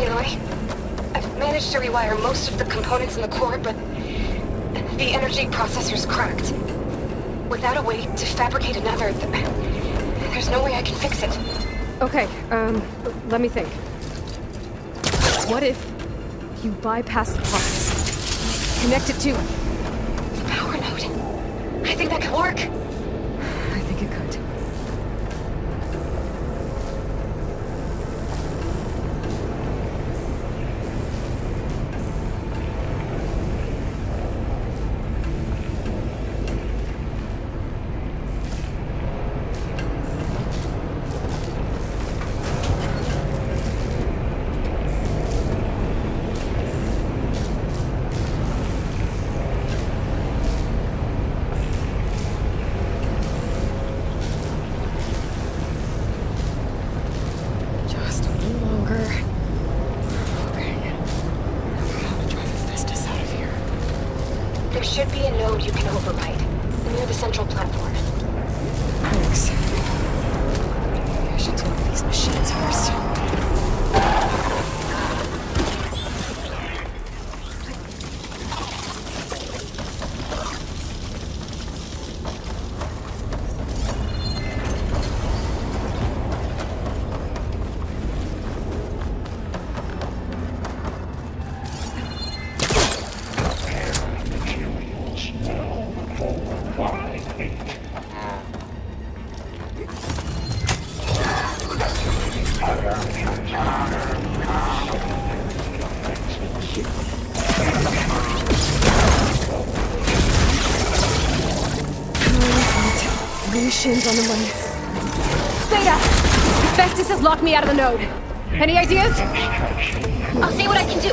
Aloy, I've managed to rewire most of the components in the core, but the energy processor's cracked. Without a way to fabricate another, there's no way I can fix it. Okay, let me think. What if you bypass the process? Connect it to... The power node. I think that could work. I think it could. Just a little longer. Okay. How to drive the Festus out of here. There should be a node you can override, near the central platform. Thanks. Maybe I should deal with these machines first. The machine's on the way. Beta! Festus has locked me out of the node. Any ideas? I'll see what I can do.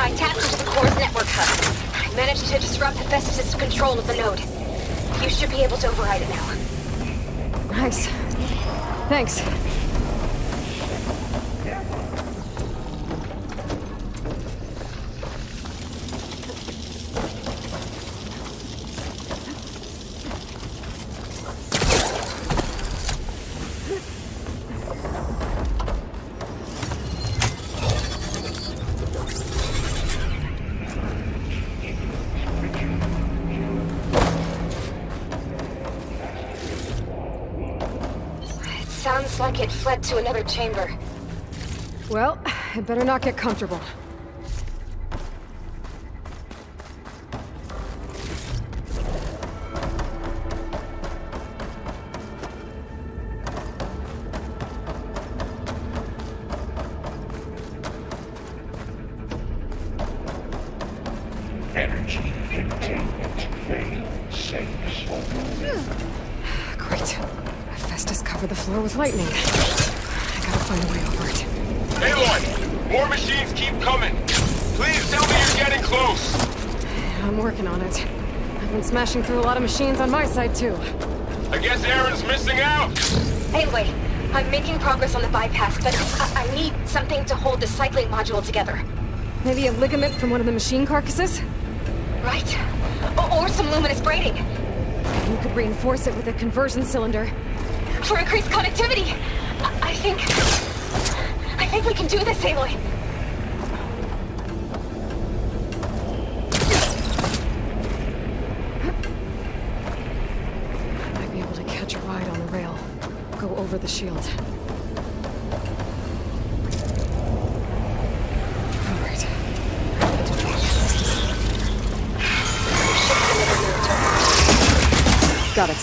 I tapped into the core's network hub. I managed to disrupt Hephaestus' control of the node. You should be able to override it now. Nice. Thanks. Sounds like it fled to another chamber. Well, I better not get comfortable. Energy containment failed. Safe. Great. Hephaestus covered the floor with lightning. I gotta find a way over it. Aloy! More machines keep coming! Please tell me you're getting close! I'm working on it. I've been smashing through a lot of machines on my side, too. I guess Aaron's missing out! Anyway, I'm making progress on the bypass, but I need something to hold the cycling module together. Maybe a ligament from one of the machine carcasses? Right. Or some luminous braiding. You could reinforce it with a conversion cylinder. For increased connectivity. I think we can do this, Aloy. I might be able to catch a ride on the rail. Go over the shield. All right. Got it.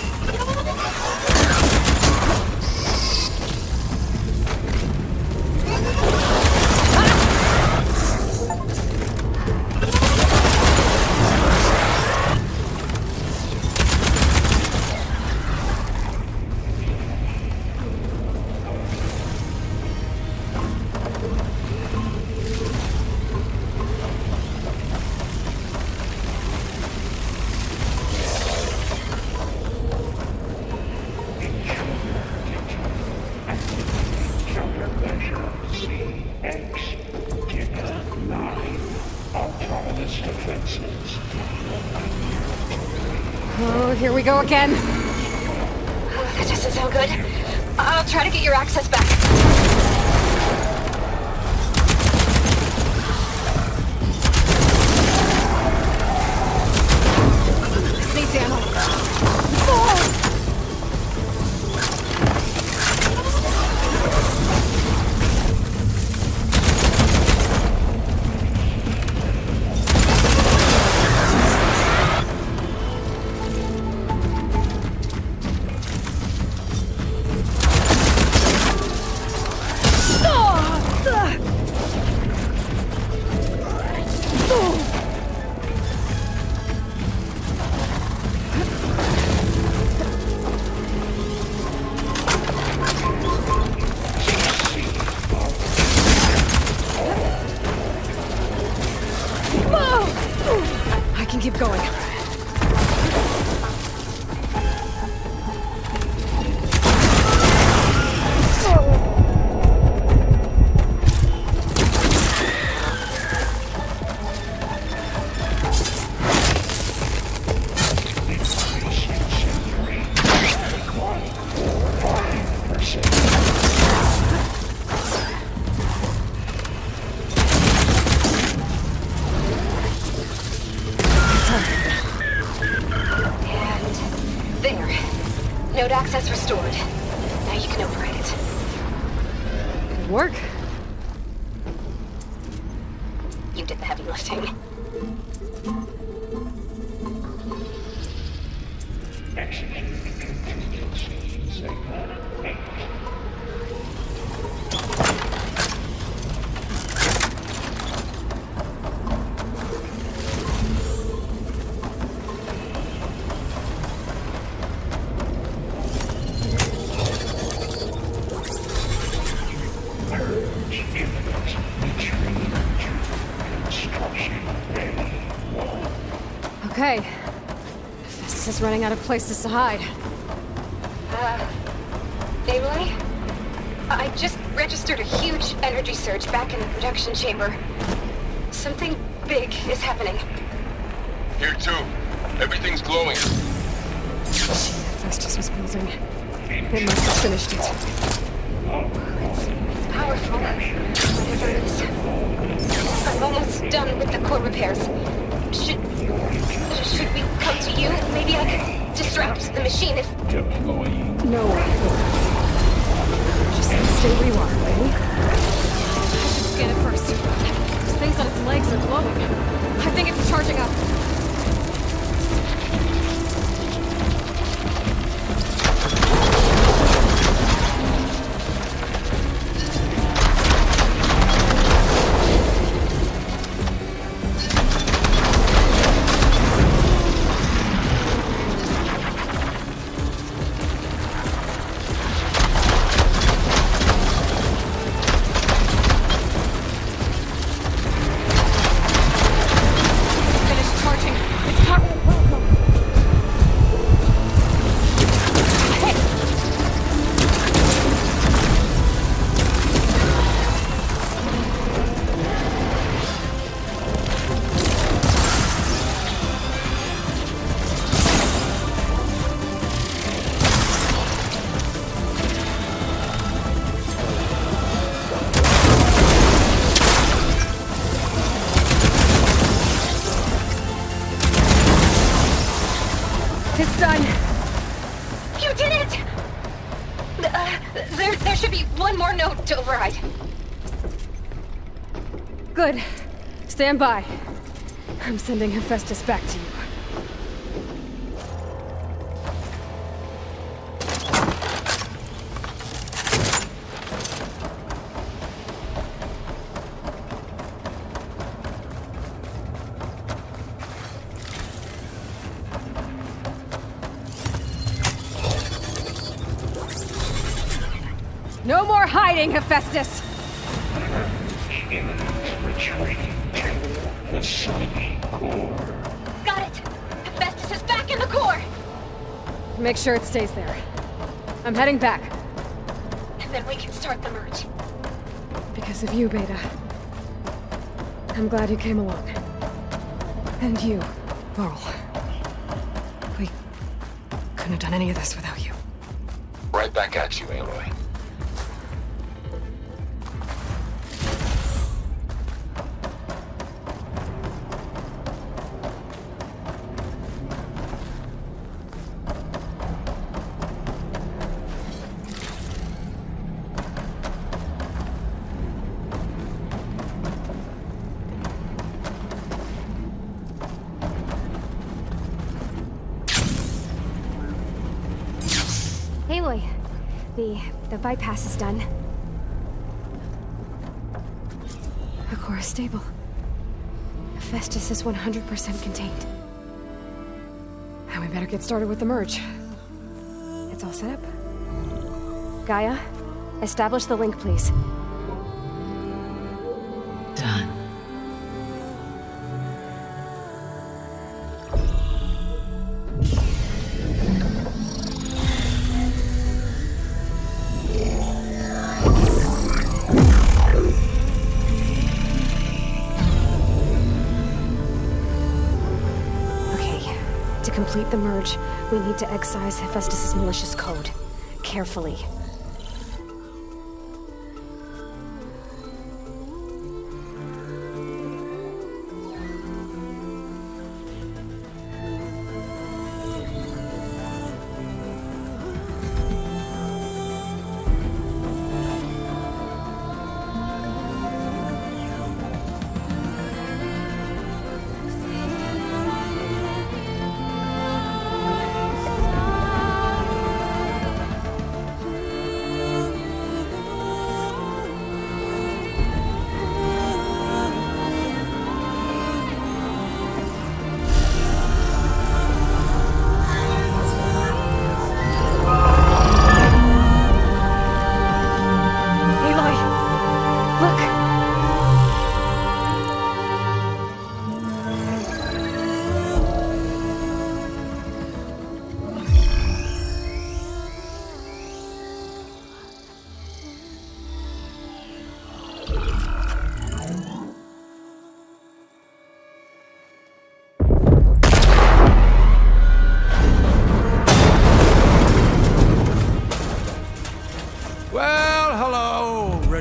Oh, here we go again. That doesn't sound good. I'll try to get your access back. This needs ammo. Oh! I can keep going. Node access restored. Now you can override it. Good work. You did the heavy lifting. Execute contingency signal 8. Purge imminent. Retrieve to construct. Okay. Festus is running out of places to hide. Aloy? I just registered a huge energy surge back in the production chamber. Something big is happening. Here too. Everything's glowing. Festus was building. It must have finished it. It's powerful, whatever it is. I'm almost done with the core repairs. Should we come to you? Maybe I could distract the machine if... No. Just stay where you are, okay? I should scan it first. Those things on its legs are glowing. I think it's charging up. It's done. You did it! There should be one more node to override. Good. Stand by. I'm sending Hephaestus back to you. No more hiding, Hephaestus! Humans retreating to the sunny core. Got it! Hephaestus is back in the core! Make sure it stays there. I'm heading back. And then we can start the merge. Because of you, Beta. I'm glad you came along. And you, Varl. We couldn't have done any of this without you. Right back at you, Aloy. Aloy, the bypass is done. The core is stable. Hephaestus is 100% contained. And we better get started with the merge. It's all set up. Gaia, establish the link, please. Done. To complete the merge, we need to excise Hephaestus' malicious code. Carefully.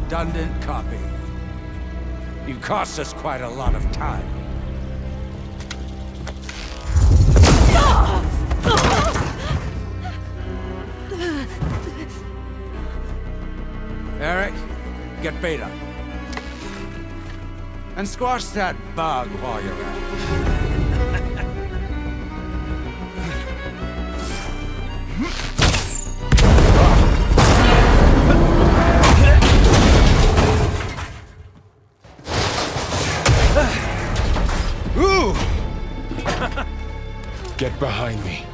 redundant copy. You cost us quite a lot of time. Eric, get Beta. And squash that bug while you're at it. Ooh! Get behind me.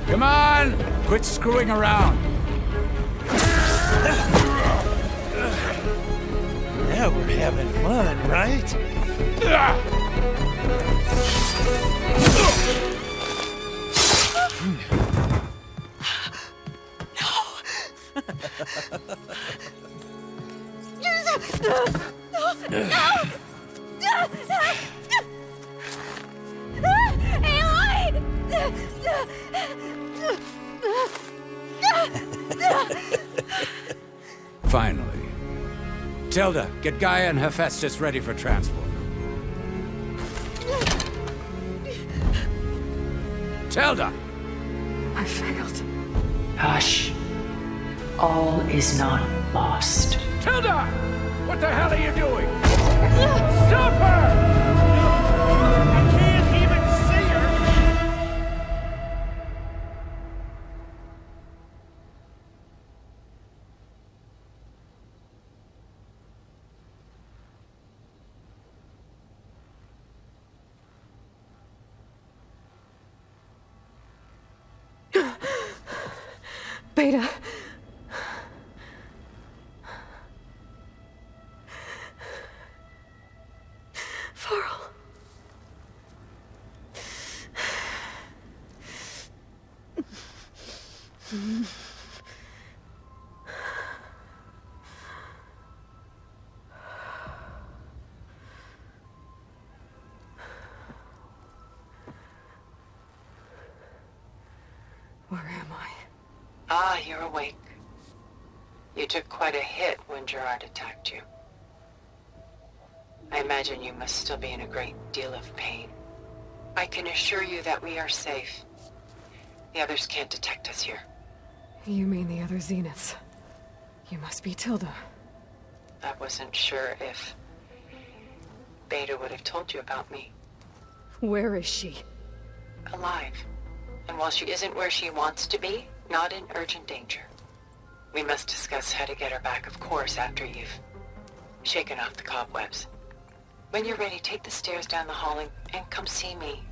Come on! Quit screwing around. Now we're having fun, right? Finally. Tilda, get Gaia and Hephaestus ready for transport. Tilda! I failed. Hush. All is not lost. Tilda! What the hell are you doing? Stop her! I can't even see her! Beta. Farrell. Where am I? Ah, you're awake. You took quite a hit when Gerard attacked you. I imagine you must still be in a great deal of pain. I can assure you that we are safe. The others can't detect us here. You mean the other Zeniths? You must be Tilda. I wasn't sure if Beta would have told you about me. Where is she? Alive. And while she isn't where she wants to be, not in urgent danger. We must discuss how to get her back, of course, after you've shaken off the cobwebs. When you're ready, take the stairs down the hall and come see me.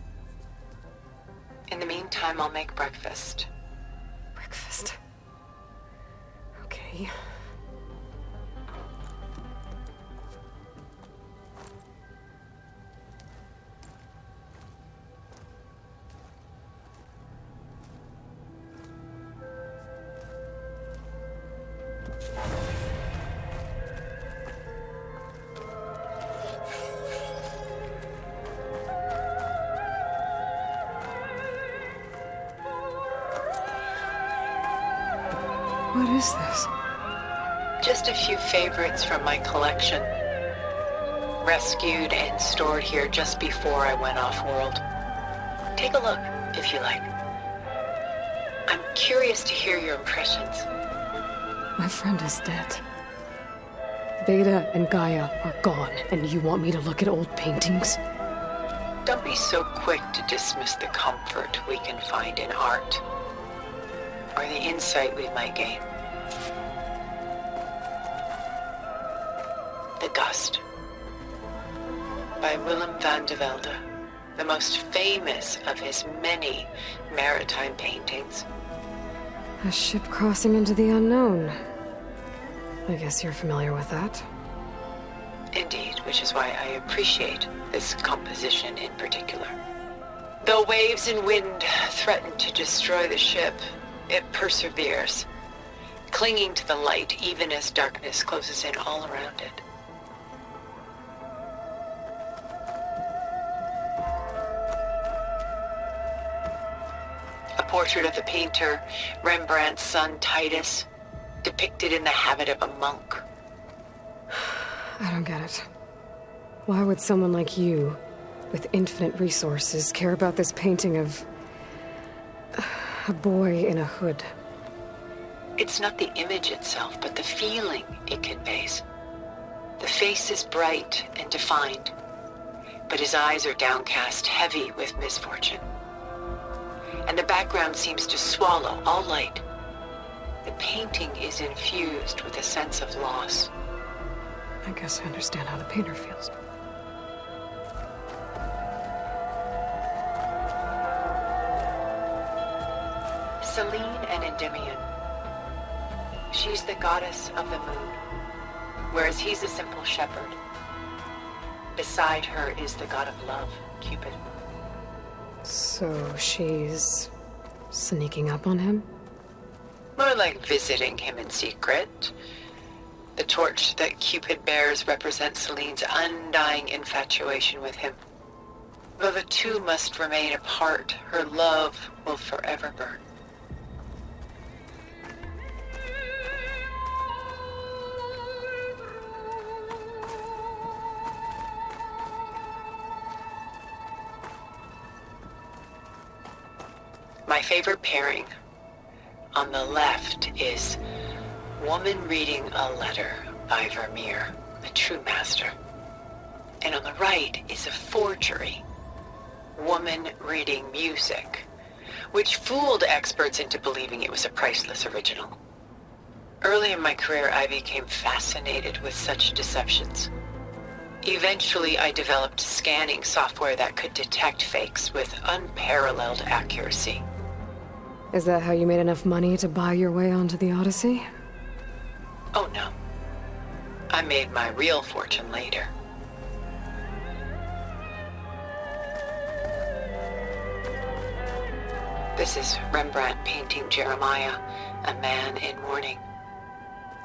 In the meantime, I'll make breakfast. Breakfast? Okay. What is this? Just a few favorites from my collection. Rescued and stored here just before I went off-world. Take a look, if you like. I'm curious to hear your impressions. My friend is dead. Beta and Gaia are gone, and you want me to look at old paintings? Don't be so quick to dismiss the comfort we can find in art, or the insight we might gain. The Gust, by Willem van de Velde, the most famous of his many maritime paintings. A ship crossing into the unknown. I guess you're familiar with that. Indeed, which is why I appreciate this composition in particular. Though waves and wind threaten to destroy the ship, it perseveres, clinging to the light even as darkness closes in all around it. portrait of the painter Rembrandt's son Titus, depicted in the habit of a monk. I don't get it. Why would someone like you, with infinite resources, care about this painting of a boy in a hood? It's not the image itself, but the feeling it conveys. The face is bright and defined, but his eyes are downcast, heavy with misfortune. And the background seems to swallow all light. The painting is infused with a sense of loss. I guess I understand how the painter feels. Selene and Endymion. She's the goddess of the moon, whereas he's a simple shepherd. Beside her is the god of love, Cupid. So she's sneaking up on him? More like visiting him in secret. The torch that Cupid bears represents Selene's undying infatuation with him. Though the two must remain apart, her love will forever burn. My favorite pairing on the left is Woman Reading a Letter by Vermeer, a true master. And on the right is a forgery, Woman Reading Music, which fooled experts into believing it was a priceless original. Early in my career, I became fascinated with such deceptions. Eventually, I developed scanning software that could detect fakes with unparalleled accuracy. Is that how you made enough money to buy your way onto the Odyssey? Oh no. I made my real fortune later. This is Rembrandt painting Jeremiah, a man in mourning.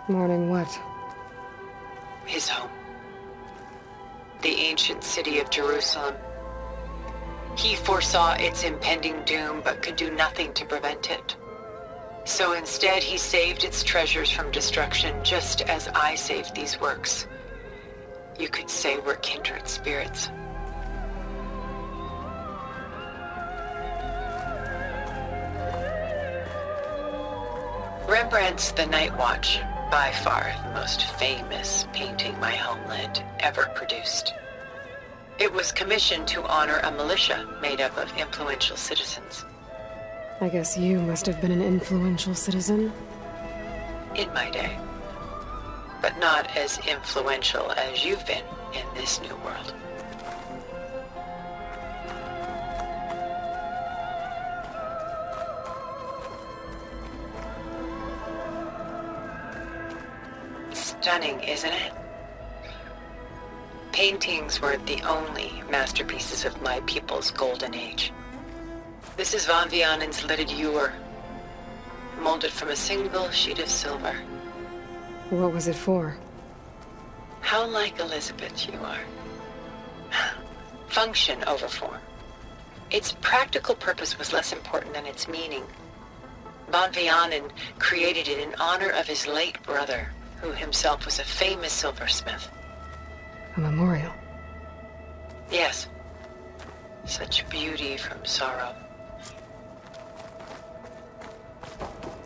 Mourning what? His home. The ancient city of Jerusalem. He foresaw its impending doom, but could do nothing to prevent it. So instead, he saved its treasures from destruction, just as I saved these works. You could say we're kindred spirits. Rembrandt's The Night Watch, by far the most famous painting my homeland ever produced. It was commissioned to honor a militia made up of influential citizens. I guess you must have been an influential citizen. In my day. But not as influential as you've been in this new world. Stunning, isn't it? Paintings weren't the only masterpieces of my people's golden age. This is Van Vianen's Lidded Ewer, molded from a single sheet of silver. What was it for? How like Elizabeth you are. Function over form. Its practical purpose was less important than its meaning. Van Vianen created it in honor of his late brother, who himself was a famous silversmith. A memorial? Yes. Such beauty from sorrow.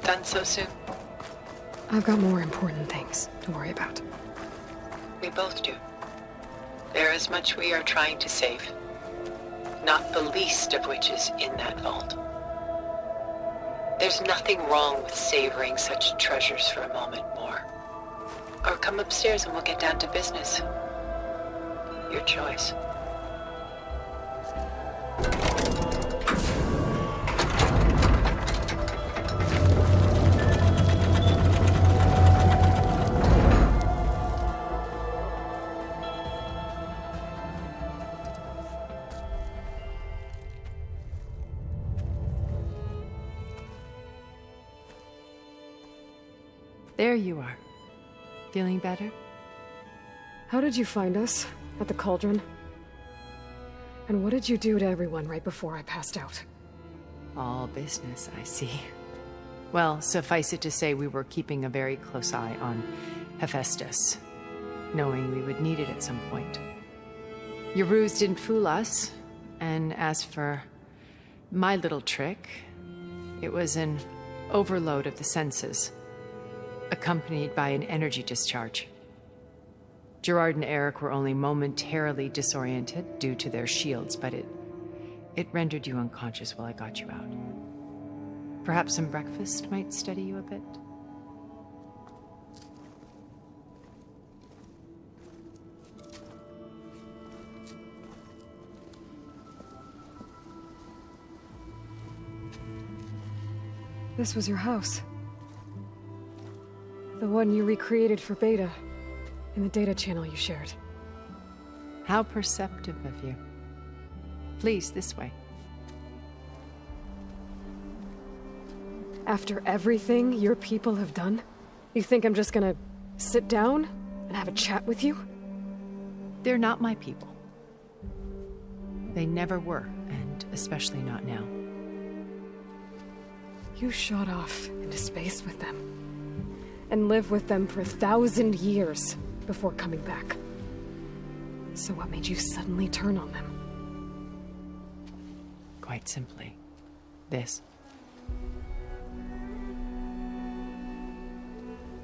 Done so soon? I've got more important things to worry about. We both do. There is much we are trying to save. Not the least of which is in that vault. There's nothing wrong with savoring such treasures for a moment more. Or come upstairs and we'll get down to business. Your choice. There you are. Feeling better? How did you find us? At the cauldron? And what did you do to everyone right before I passed out? All business, I see. Well, suffice it to say we were keeping a very close eye on Hephaestus, knowing we would need it at some point. Your ruse didn't fool us, and as for my little trick, it was an overload of the senses, accompanied by an energy discharge. Gerard and Eric were only momentarily disoriented due to their shields, but it rendered you unconscious while I got you out. Perhaps some breakfast might steady you a bit? This was your house. The one you recreated for Beta, in the data channel you shared. How perceptive of you. Please, this way. After everything your people have done, you think I'm just gonna sit down and have a chat with you? They're not my people. They never were, and especially not now. You shot off into space with them, and lived with them for 1,000 years before coming back. So what made you suddenly turn on them? Quite simply, this.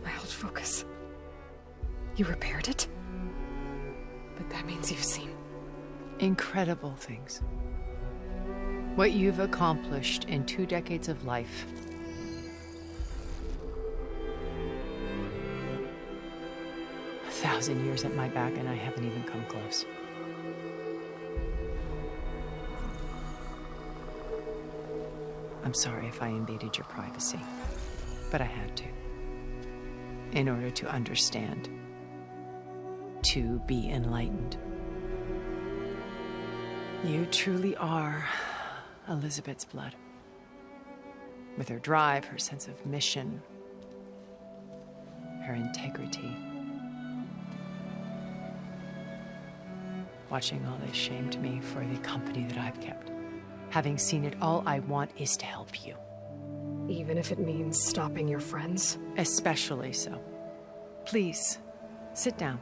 My old focus. You repaired it? But that means you've seen incredible things. What you've accomplished in 2 decades of life. A 1,000 years at my back, and I haven't even come close. I'm sorry if I invaded your privacy, but I had to. In order to understand. To be enlightened. You truly are Elizabeth's blood. With her drive, her sense of mission, her integrity. Watching all this shamed me for the company that I've kept. Having seen it, all I want is to help you. Even if it means stopping your friends? Especially so. Please, sit down.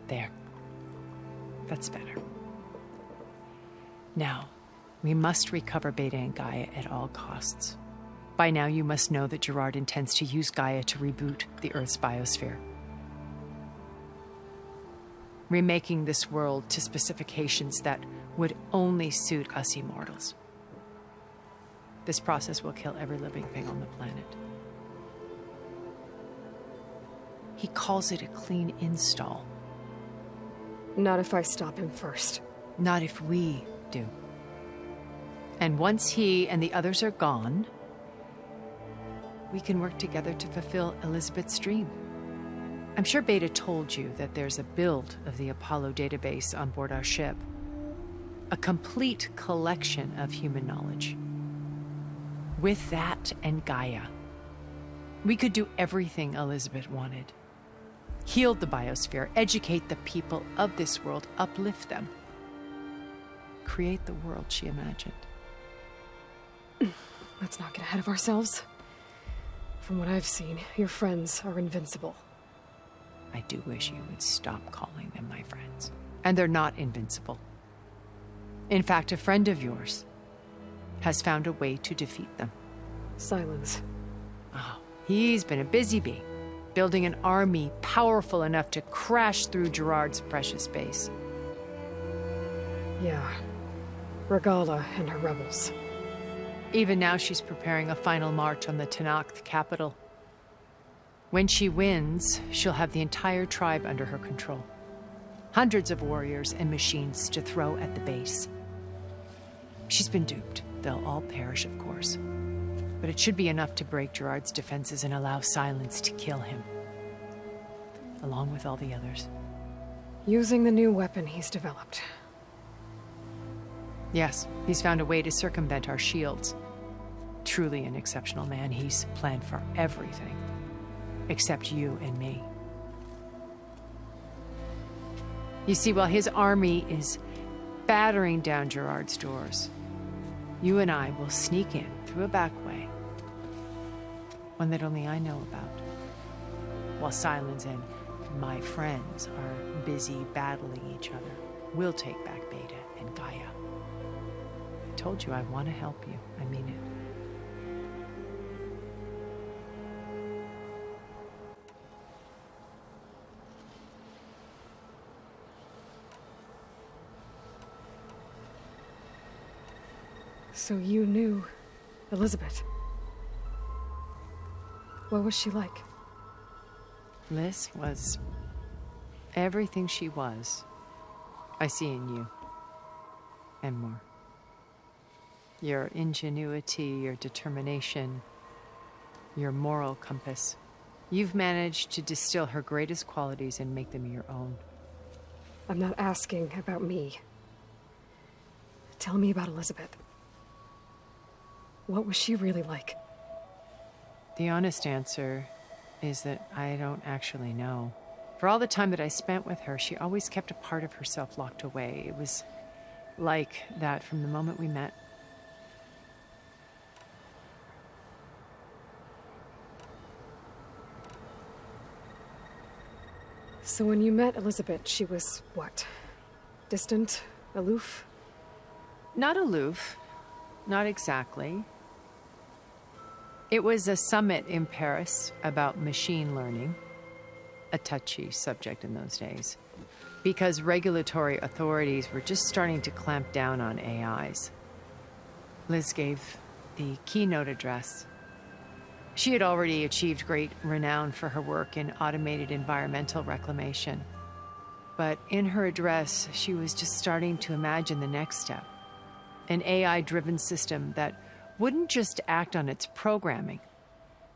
There. That's better. Now, we must recover Beta and Gaia at all costs. By now, you must know that Gerard intends to use Gaia to reboot the Earth's biosphere. Remaking this world to specifications that would only suit us immortals. This process will kill every living thing on the planet. He calls it a clean install. Not if I stop him first. Not if we do. And once he and the others are gone, we can work together to fulfill Elizabeth's dream. I'm sure Beta told you that there's a build of the Apollo database on board our ship. A complete collection of human knowledge. With that and Gaia, we could do everything Elizabeth wanted. Heal the biosphere, educate the people of this world, uplift them. Create the world she imagined. Let's not get ahead of ourselves. From what I've seen, your friends are invincible. I do wish you would stop calling them my friends. And they're not invincible. In fact, a friend of yours has found a way to defeat them. Silence. Oh, he's been a busy bee, building an army powerful enough to crash through Gerard's precious base. Yeah. Regala and her rebels. Even now she's preparing a final march on the Tenakth capital. When she wins, she'll have the entire tribe under her control. Hundreds of warriors and machines to throw at the base. She's been duped. They'll all perish, of course. But it should be enough to break Gerard's defenses and allow Silence to kill him. Along with all the others. Using the new weapon he's developed. Yes, he's found a way to circumvent our shields. Truly an exceptional man. He's planned for everything. except you and me. You see, while his army is battering down Gerard's doors, you and I will sneak in through a back way, one that only I know about, while Silence and my friends are busy battling each other. We'll take back Beta and Gaia. I told you I want to help you. I mean it. So you knew Elizabeth. What was she like? Liz was everything she was. I see in you. And more. Your ingenuity, your determination, your moral compass. You've managed to distill her greatest qualities and make them your own. I'm not asking about me. Tell me about Elizabeth. What was she really like? The honest answer is that I don't actually know. For all the time that I spent with her, she always kept a part of herself locked away. It was like that from the moment we met. So when you met Elizabeth, she was what? Distant? Aloof? Not aloof. Not exactly. It was a summit in Paris about machine learning, a touchy subject in those days, because regulatory authorities were just starting to clamp down on AIs. Liz gave the keynote address. She had already achieved great renown for her work in automated environmental reclamation. But in her address, she was just starting to imagine the next step, an AI-driven system that wouldn't just act on its programming,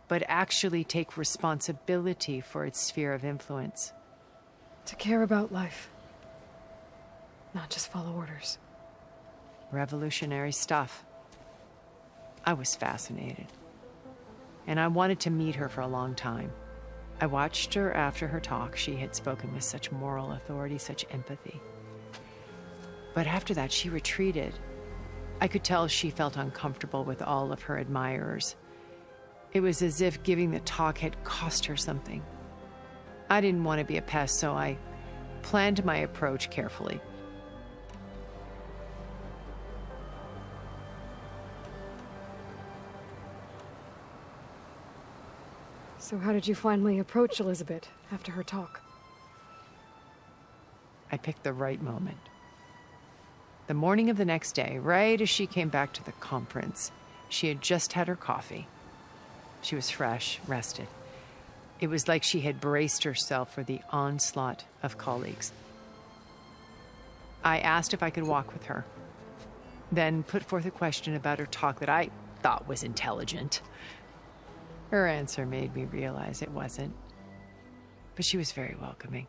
but actually take responsibility for its sphere of influence. To care about life, not just follow orders. Revolutionary stuff. I was fascinated, and I wanted to meet her for a long time. I watched her after her talk. She had spoken with such moral authority, such empathy. But after that, she retreated. I could tell she felt uncomfortable with all of her admirers. It was as if giving the talk had cost her something. I didn't want to be a pest, so I planned my approach carefully. So how did you finally approach Elizabeth after her talk? I picked the right moment. The morning of the next day, right as she came back to the conference, she had just had her coffee. She was fresh, rested. It was like she had braced herself for the onslaught of colleagues. I asked if I could walk with her, then put forth a question about her talk that I thought was intelligent. Her answer made me realize it wasn't, but she was very welcoming.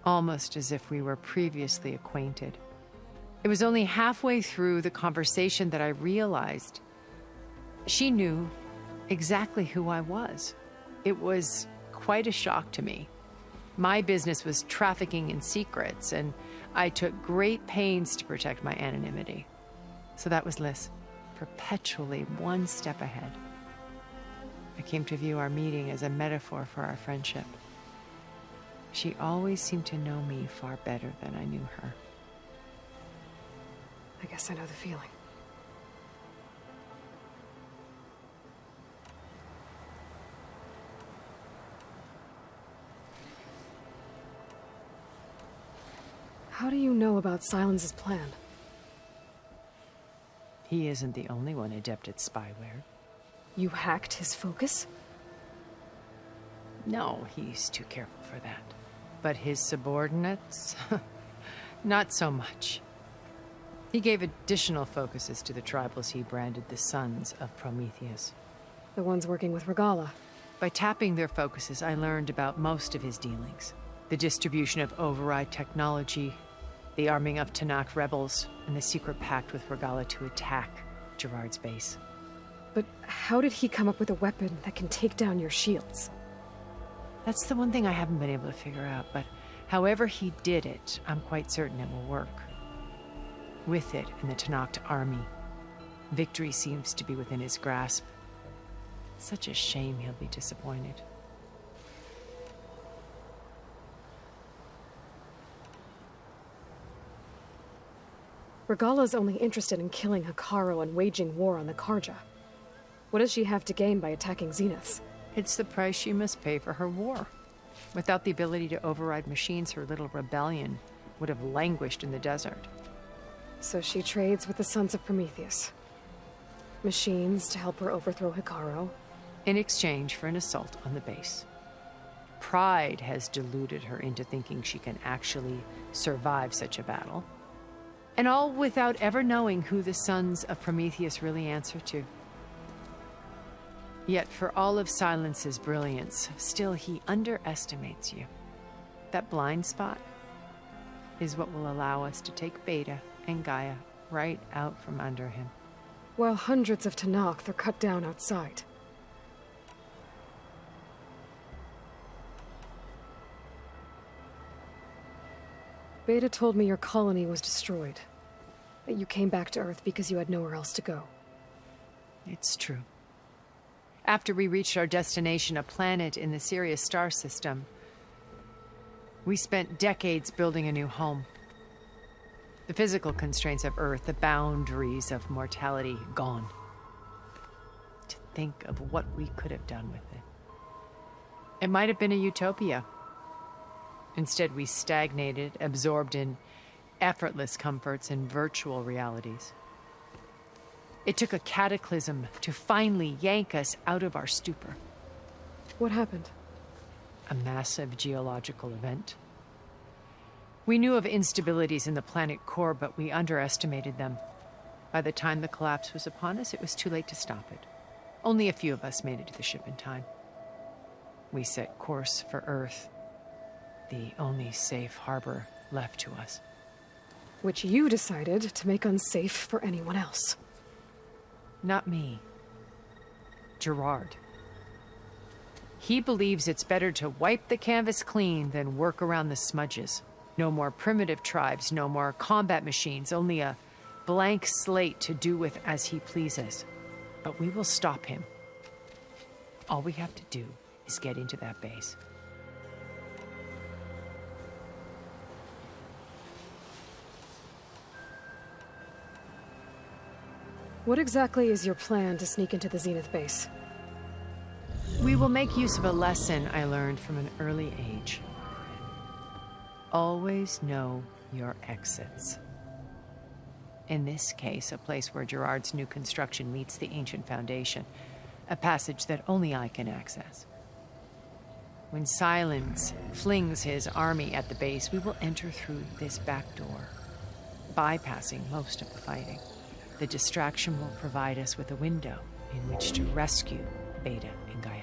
Almost as if we were previously acquainted. It was only halfway through the conversation that I realized she knew exactly who I was. It was quite a shock to me. My business was trafficking in secrets, and I took great pains to protect my anonymity. So that was Liz, perpetually one step ahead. I came to view our meeting as a metaphor for our friendship. She always seemed to know me far better than I knew her. I guess I know the feeling. How do you know about Silence's plan? He isn't the only one adept at spyware. You hacked his focus? No, he's too careful for that. But his subordinates? Not so much. He gave additional focuses to the tribals he branded the Sons of Prometheus. The ones working with Regala. By tapping their focuses, I learned about most of his dealings. The distribution of override technology, the arming of Tanakh rebels, and the secret pact with Regala to attack Gerard's base. But how did he come up with a weapon that can take down your shields? That's the one thing I haven't been able to figure out, but however he did it, I'm quite certain it will work. With it and the Tenakth army, victory seems to be within his grasp. Such a shame he'll be disappointed. Regala's only interested in killing Hekarro and waging war on the Karja. What does she have to gain by attacking Zeniths? It's the price she must pay for her war. Without the ability to override machines, her little rebellion would have languished in the desert. So she trades with the Sons of Prometheus. Machines to help her overthrow Hekarro. In exchange for an assault on the base. Pride has deluded her into thinking she can actually survive such a battle. And all without ever knowing who the Sons of Prometheus really answer to. Yet for all of Silence's brilliance, still he underestimates you. That blind spot is what will allow us to take Beta and Gaia right out from under him. While hundreds of Tenakth are cut down outside. Beta told me your colony was destroyed. That you came back to Earth because you had nowhere else to go. It's true. After we reached our destination, a planet in the Sirius star system, we spent decades building a new home. The physical constraints of Earth, the boundaries of mortality, gone. To think of what we could have done with it. It might have been a utopia. Instead, we stagnated, absorbed in effortless comforts and virtual realities. It took a cataclysm to finally yank us out of our stupor. What happened? A massive geological event. We knew of instabilities in the planet core, but we underestimated them. By the time the collapse was upon us, it was too late to stop it. Only a few of us made it to the ship in time. We set course for Earth, the only safe harbor left to us. Which you decided to make unsafe for anyone else. Not me. Gerard. He believes it's better to wipe the canvas clean than work around the smudges. No more primitive tribes, no more combat machines, only a blank slate to do with as he pleases. But we will stop him. All we have to do is get into that base. What exactly is your plan to sneak into the Zenith base? We will make use of a lesson I learned from an early age. Always know your exits. In this case, a place where Gerard's new construction meets the ancient foundation, a passage that only I can access. When Silence flings his army at the base, we will enter through this back door, bypassing most of the fighting. The distraction will provide us with a window in which to rescue Beta and Gaia.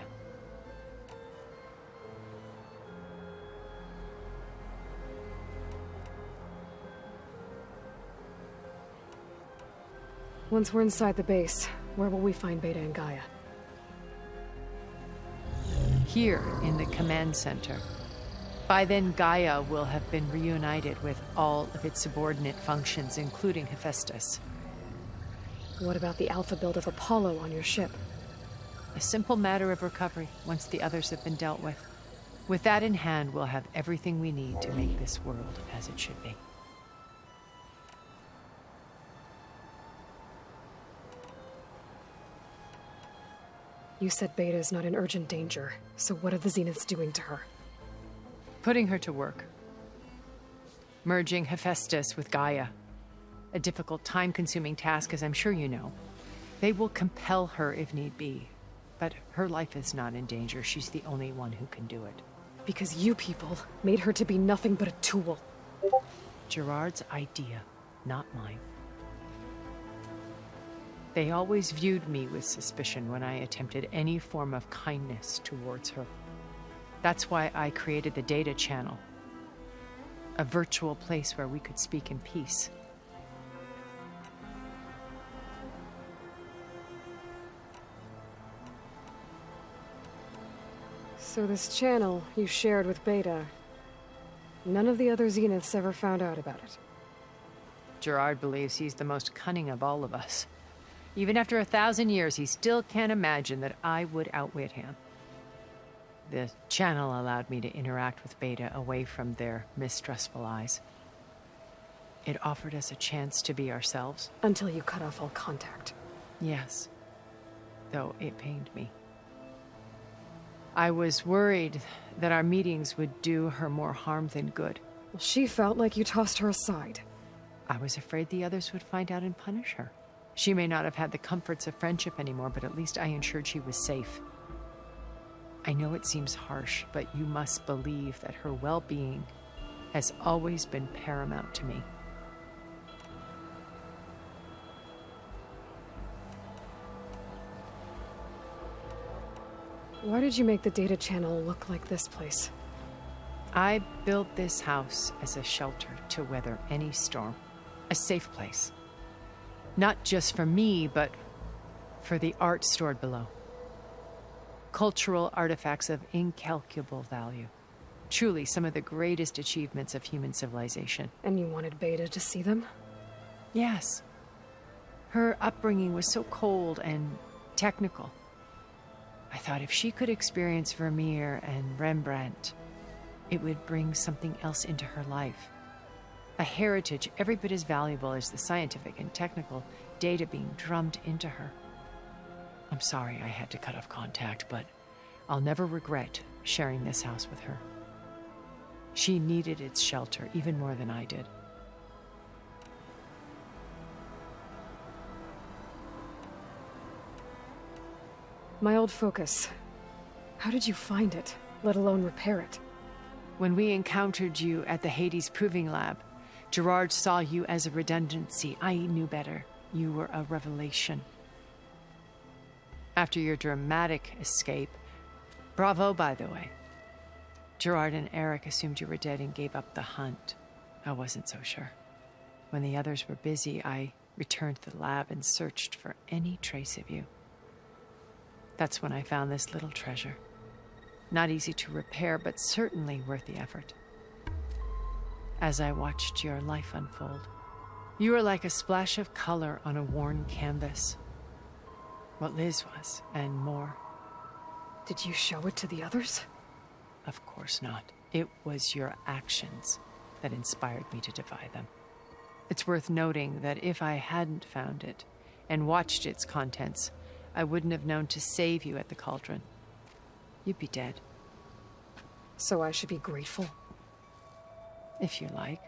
Once we're inside the base, where will we find Beta and Gaia? Here in the command center. By then, Gaia will have been reunited with all of its subordinate functions, including Hephaestus. What about the alpha build of Apollo on your ship? A simple matter of recovery once the others have been dealt with. With that in hand, we'll have everything we need to make this world as it should be. You said Beta is not in urgent danger, so what are the Zeniths doing to her? Putting her to work. Merging Hephaestus with Gaia. A difficult, time-consuming task, as I'm sure you know. They will compel her if need be. But her life is not in danger. She's the only one who can do it. Because you people made her to be nothing but a tool. Gerard's idea, not mine. They always viewed me with suspicion when I attempted any form of kindness towards her. That's why I created the data channel. A virtual place where we could speak in peace. So this channel you shared with Beta, none of the other Zeniths ever found out about it. Gerard believes he's the most cunning of all of us. Even after 1,000 years, he still can't imagine that I would outwit him. The channel allowed me to interact with Beta away from their mistrustful eyes. It offered us a chance to be ourselves. Until you cut off all contact. Yes. Though it pained me. I was worried that our meetings would do her more harm than good. Well, she felt like you tossed her aside. I was afraid the others would find out and punish her. She may not have had the comforts of friendship anymore, but at least I ensured she was safe. I know it seems harsh, but you must believe that her well-being has always been paramount to me. Why did you make the data channel look like this place? I built this house as a shelter to weather any storm. A safe place. Not just for me, but for the art stored below. Cultural artifacts of incalculable value. Truly some of the greatest achievements of human civilization. And you wanted Beta to see them? Yes. Her upbringing was so cold and technical. I thought if she could experience Vermeer and Rembrandt, it would bring something else into her life. A heritage every bit as valuable as the scientific and technical data being drummed into her. I'm sorry I had to cut off contact, but I'll never regret sharing this house with her. She needed its shelter even more than I did. My old focus. How did you find it, let alone repair it? When we encountered you at the Hades Proving Lab, Gerard saw you as a redundancy. I knew better. You were a revelation. After your dramatic escape, bravo, by the way. Gerard and Eric assumed you were dead and gave up the hunt. I wasn't so sure. When the others were busy, I returned to the lab and searched for any trace of you. That's when I found this little treasure. Not easy to repair, but certainly worth the effort. As I watched your life unfold, you were like a splash of color on a worn canvas. What Liz was, and more. Did you show it to the others? Of course not. It was your actions that inspired me to defy them. It's worth noting that if I hadn't found it and watched its contents, I wouldn't have known to save you at the cauldron. You'd be dead. So I should be grateful? If you like.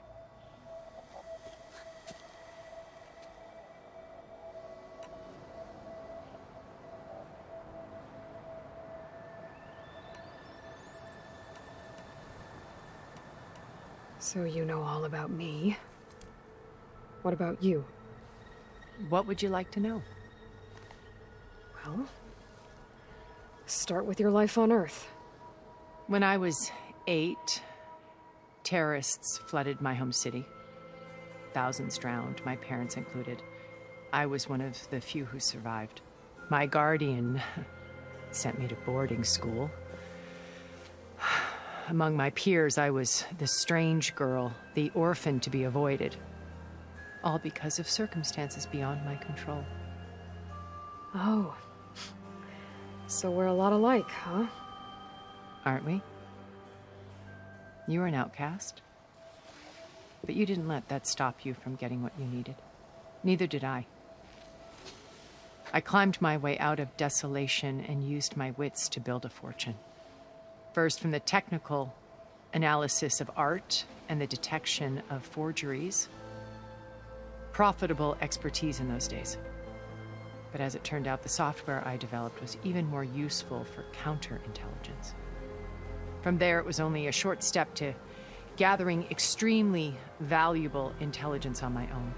So you know all about me. What about you? What would you like to know? Well, start with your life on Earth. When I was 8, terrorists flooded my home city. Thousands drowned, my parents included. I was one of the few who survived. My guardian sent me to boarding school. Among my peers, I was the strange girl, the orphan to be avoided. All because of circumstances beyond my control. Oh. So we're a lot alike, huh? Aren't we? You were an outcast. But you didn't let that stop you from getting what you needed. Neither did I. I climbed my way out of desolation and used my wits to build a fortune. First, from the technical analysis of art and the detection of forgeries. Profitable expertise in those days. But as it turned out, the software I developed was even more useful for counterintelligence. From there, it was only a short step to gathering extremely valuable intelligence on my own.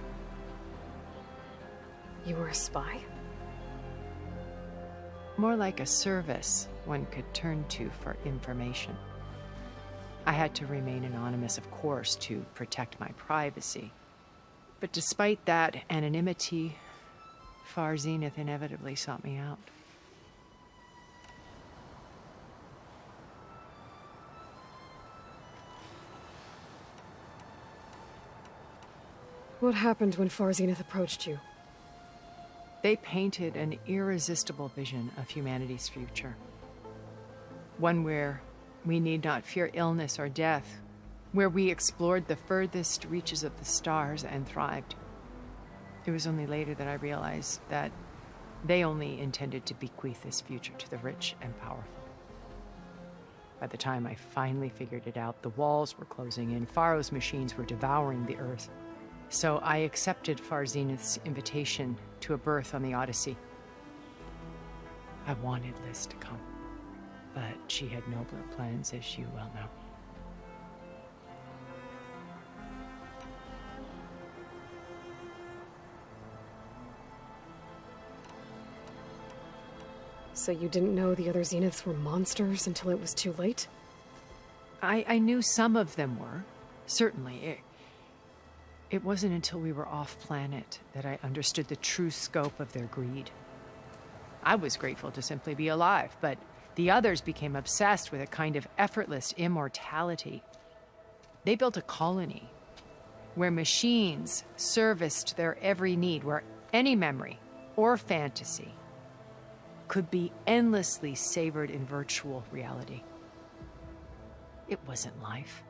You were a spy? More like a service one could turn to for information. I had to remain anonymous, of course, to protect my privacy. But despite that anonymity, Far Zenith inevitably sought me out. What happened when Far Zenith approached you? They painted an irresistible vision of humanity's future. One where we need not fear illness or death, where we explored the furthest reaches of the stars and thrived. It was only later that I realized that they only intended to bequeath this future to the rich and powerful. By the time I finally figured it out, the walls were closing in, Pharaoh's machines were devouring the Earth. So I accepted Far Zenith's invitation to a berth on the Odyssey. I wanted Liz to come, but she had nobler plans, as you well know. So you didn't know the other Zeniths were monsters until it was too late? I knew some of them were, certainly. It wasn't until we were off-planet that I understood the true scope of their greed. I was grateful to simply be alive, but the others became obsessed with a kind of effortless immortality. They built a colony where machines serviced their every need, where any memory or fantasy could be endlessly savored in virtual reality. It wasn't life.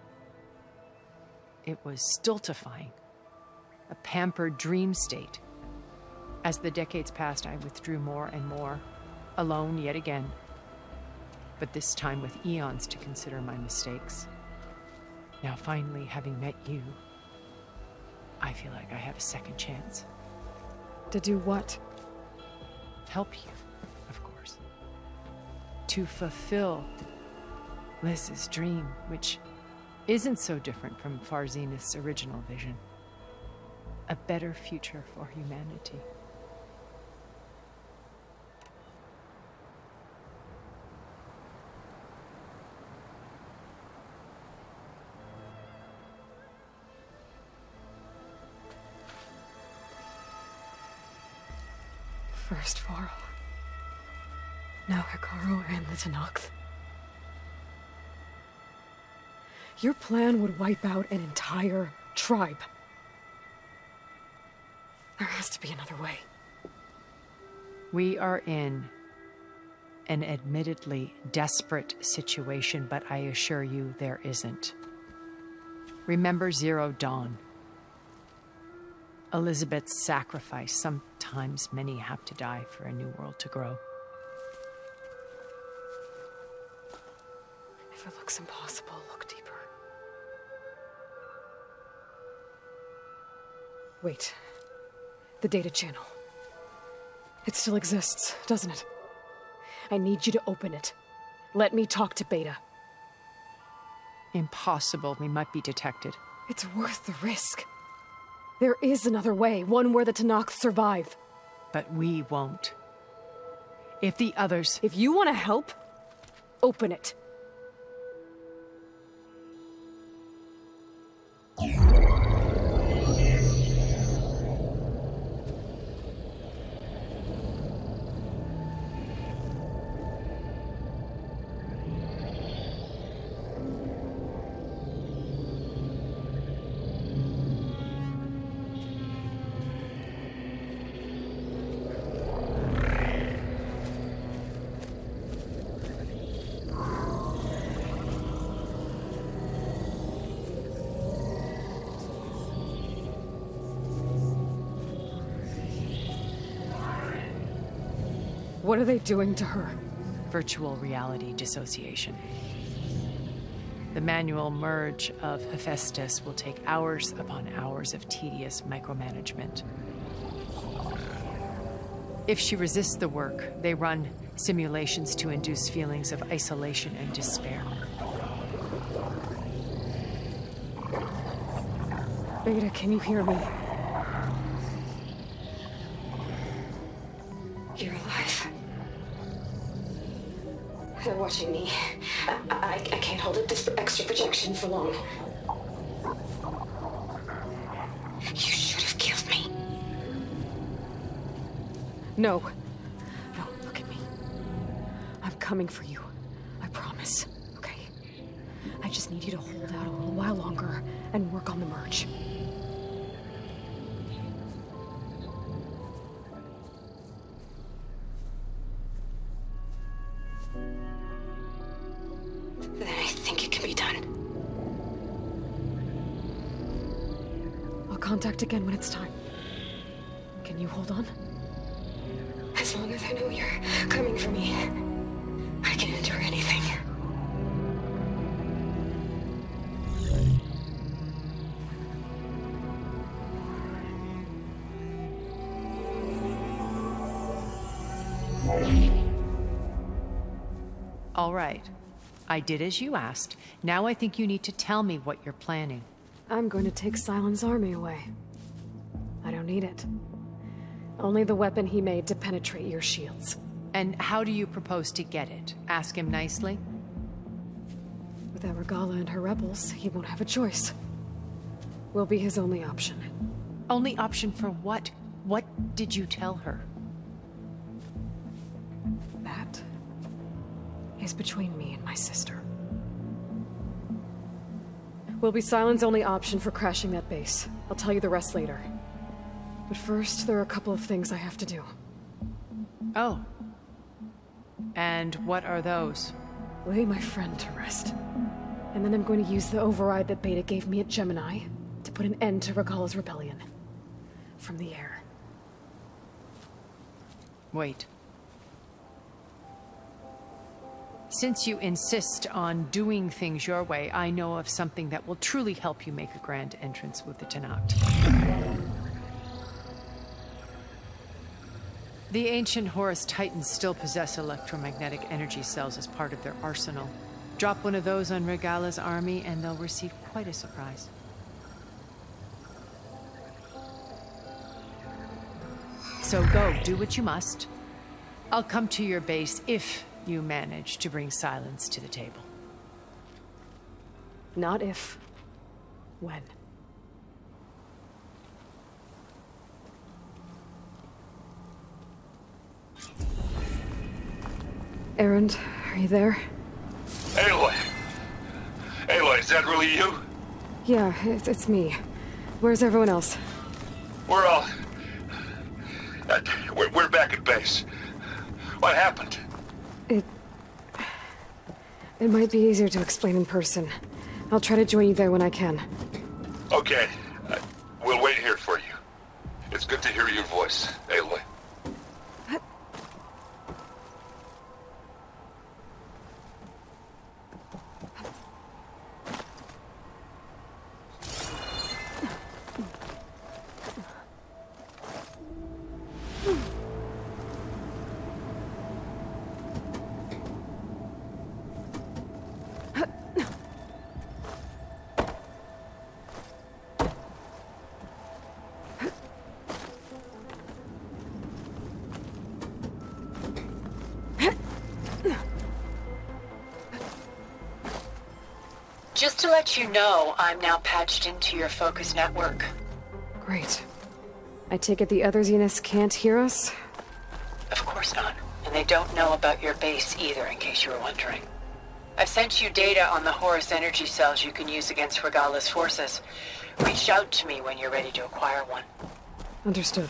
It was stultifying, a pampered dream state. As the decades passed, I withdrew more and more, alone yet again, but this time with eons to consider my mistakes. Now, finally, having met you, I feel like I have a second chance. To do what? Help you, of course. To fulfill Liz's dream, which isn't so different from Far Zenith's original vision. A better future for humanity. First Varl, now Hikaru and the Tenakth. Your plan would wipe out an entire tribe. There has to be another way. We are in an admittedly desperate situation, but I assure you there isn't. Remember Zero Dawn. Elizabeth's sacrifice. Sometimes many have to die for a new world to grow. If it looks impossible, look deeper. Wait. The data channel. It still exists, doesn't it? I need you to open it. Let me talk to Beta. Impossible. We might be detected. It's worth the risk. There is another way, one where the Tenakth survive. But we won't. If the others... If you want to help, open it. What are they doing to her? Virtual reality dissociation. The manual merge of Hephaestus will take hours upon hours of tedious micromanagement. If she resists the work, they run simulations to induce feelings of isolation and despair. Beta, can you hear me? You're alive. They're watching me. I can't hold up this extra projection for long. You should have killed me. No. No, look at me. I'm coming for you. I promise. Okay? I just need you to hold out a little while longer and work on the merge. contact again when it's time. Can you hold on? As long as I know you're coming for me, I can endure anything. All right. I did as you asked. Now I think you need to tell me what you're planning. I'm going to take Silent's army away. I don't need it. Only the weapon he made to penetrate your shields. And how do you propose to get it? Ask him nicely? Without Regala and her rebels, he won't have a choice. We'll be his only option. Only option for what? What did you tell her? That is between me and my sister. Will be Silent's only option for crashing that base. I'll tell you the rest later. But first, there are a couple of things I have to do. Oh. And what are those? Lay my friend to rest. And then I'm going to use the override that Beta gave me at Gemini to put an end to Regala's rebellion. From the air. Wait. Since you insist on doing things your way, I know of something that will truly help you make a grand entrance with the Tenat. The ancient Horus Titans still possess electromagnetic energy cells as part of their arsenal. Drop one of those on Regala's army and they'll receive quite a surprise. So go, do what you must. I'll come to your base if you manage to bring silence to the table. Not if. When. Erend, are you there? Aloy! Aloy, is that really you? Yeah, it's me. Where's everyone else? We're all... we're back at base. What happened? It might be easier to explain in person. I'll try to join you there when I can. Okay. We'll wait here for you. It's good to hear your voice, Aloy. Just to let you know, I'm now patched into your focus network. Great. I take it the other Zeniths can't hear us? Of course not. And they don't know about your base either, in case you were wondering. I've sent you data on the Horus energy cells you can use against Regala's forces. Reach out to me when you're ready to acquire one. Understood.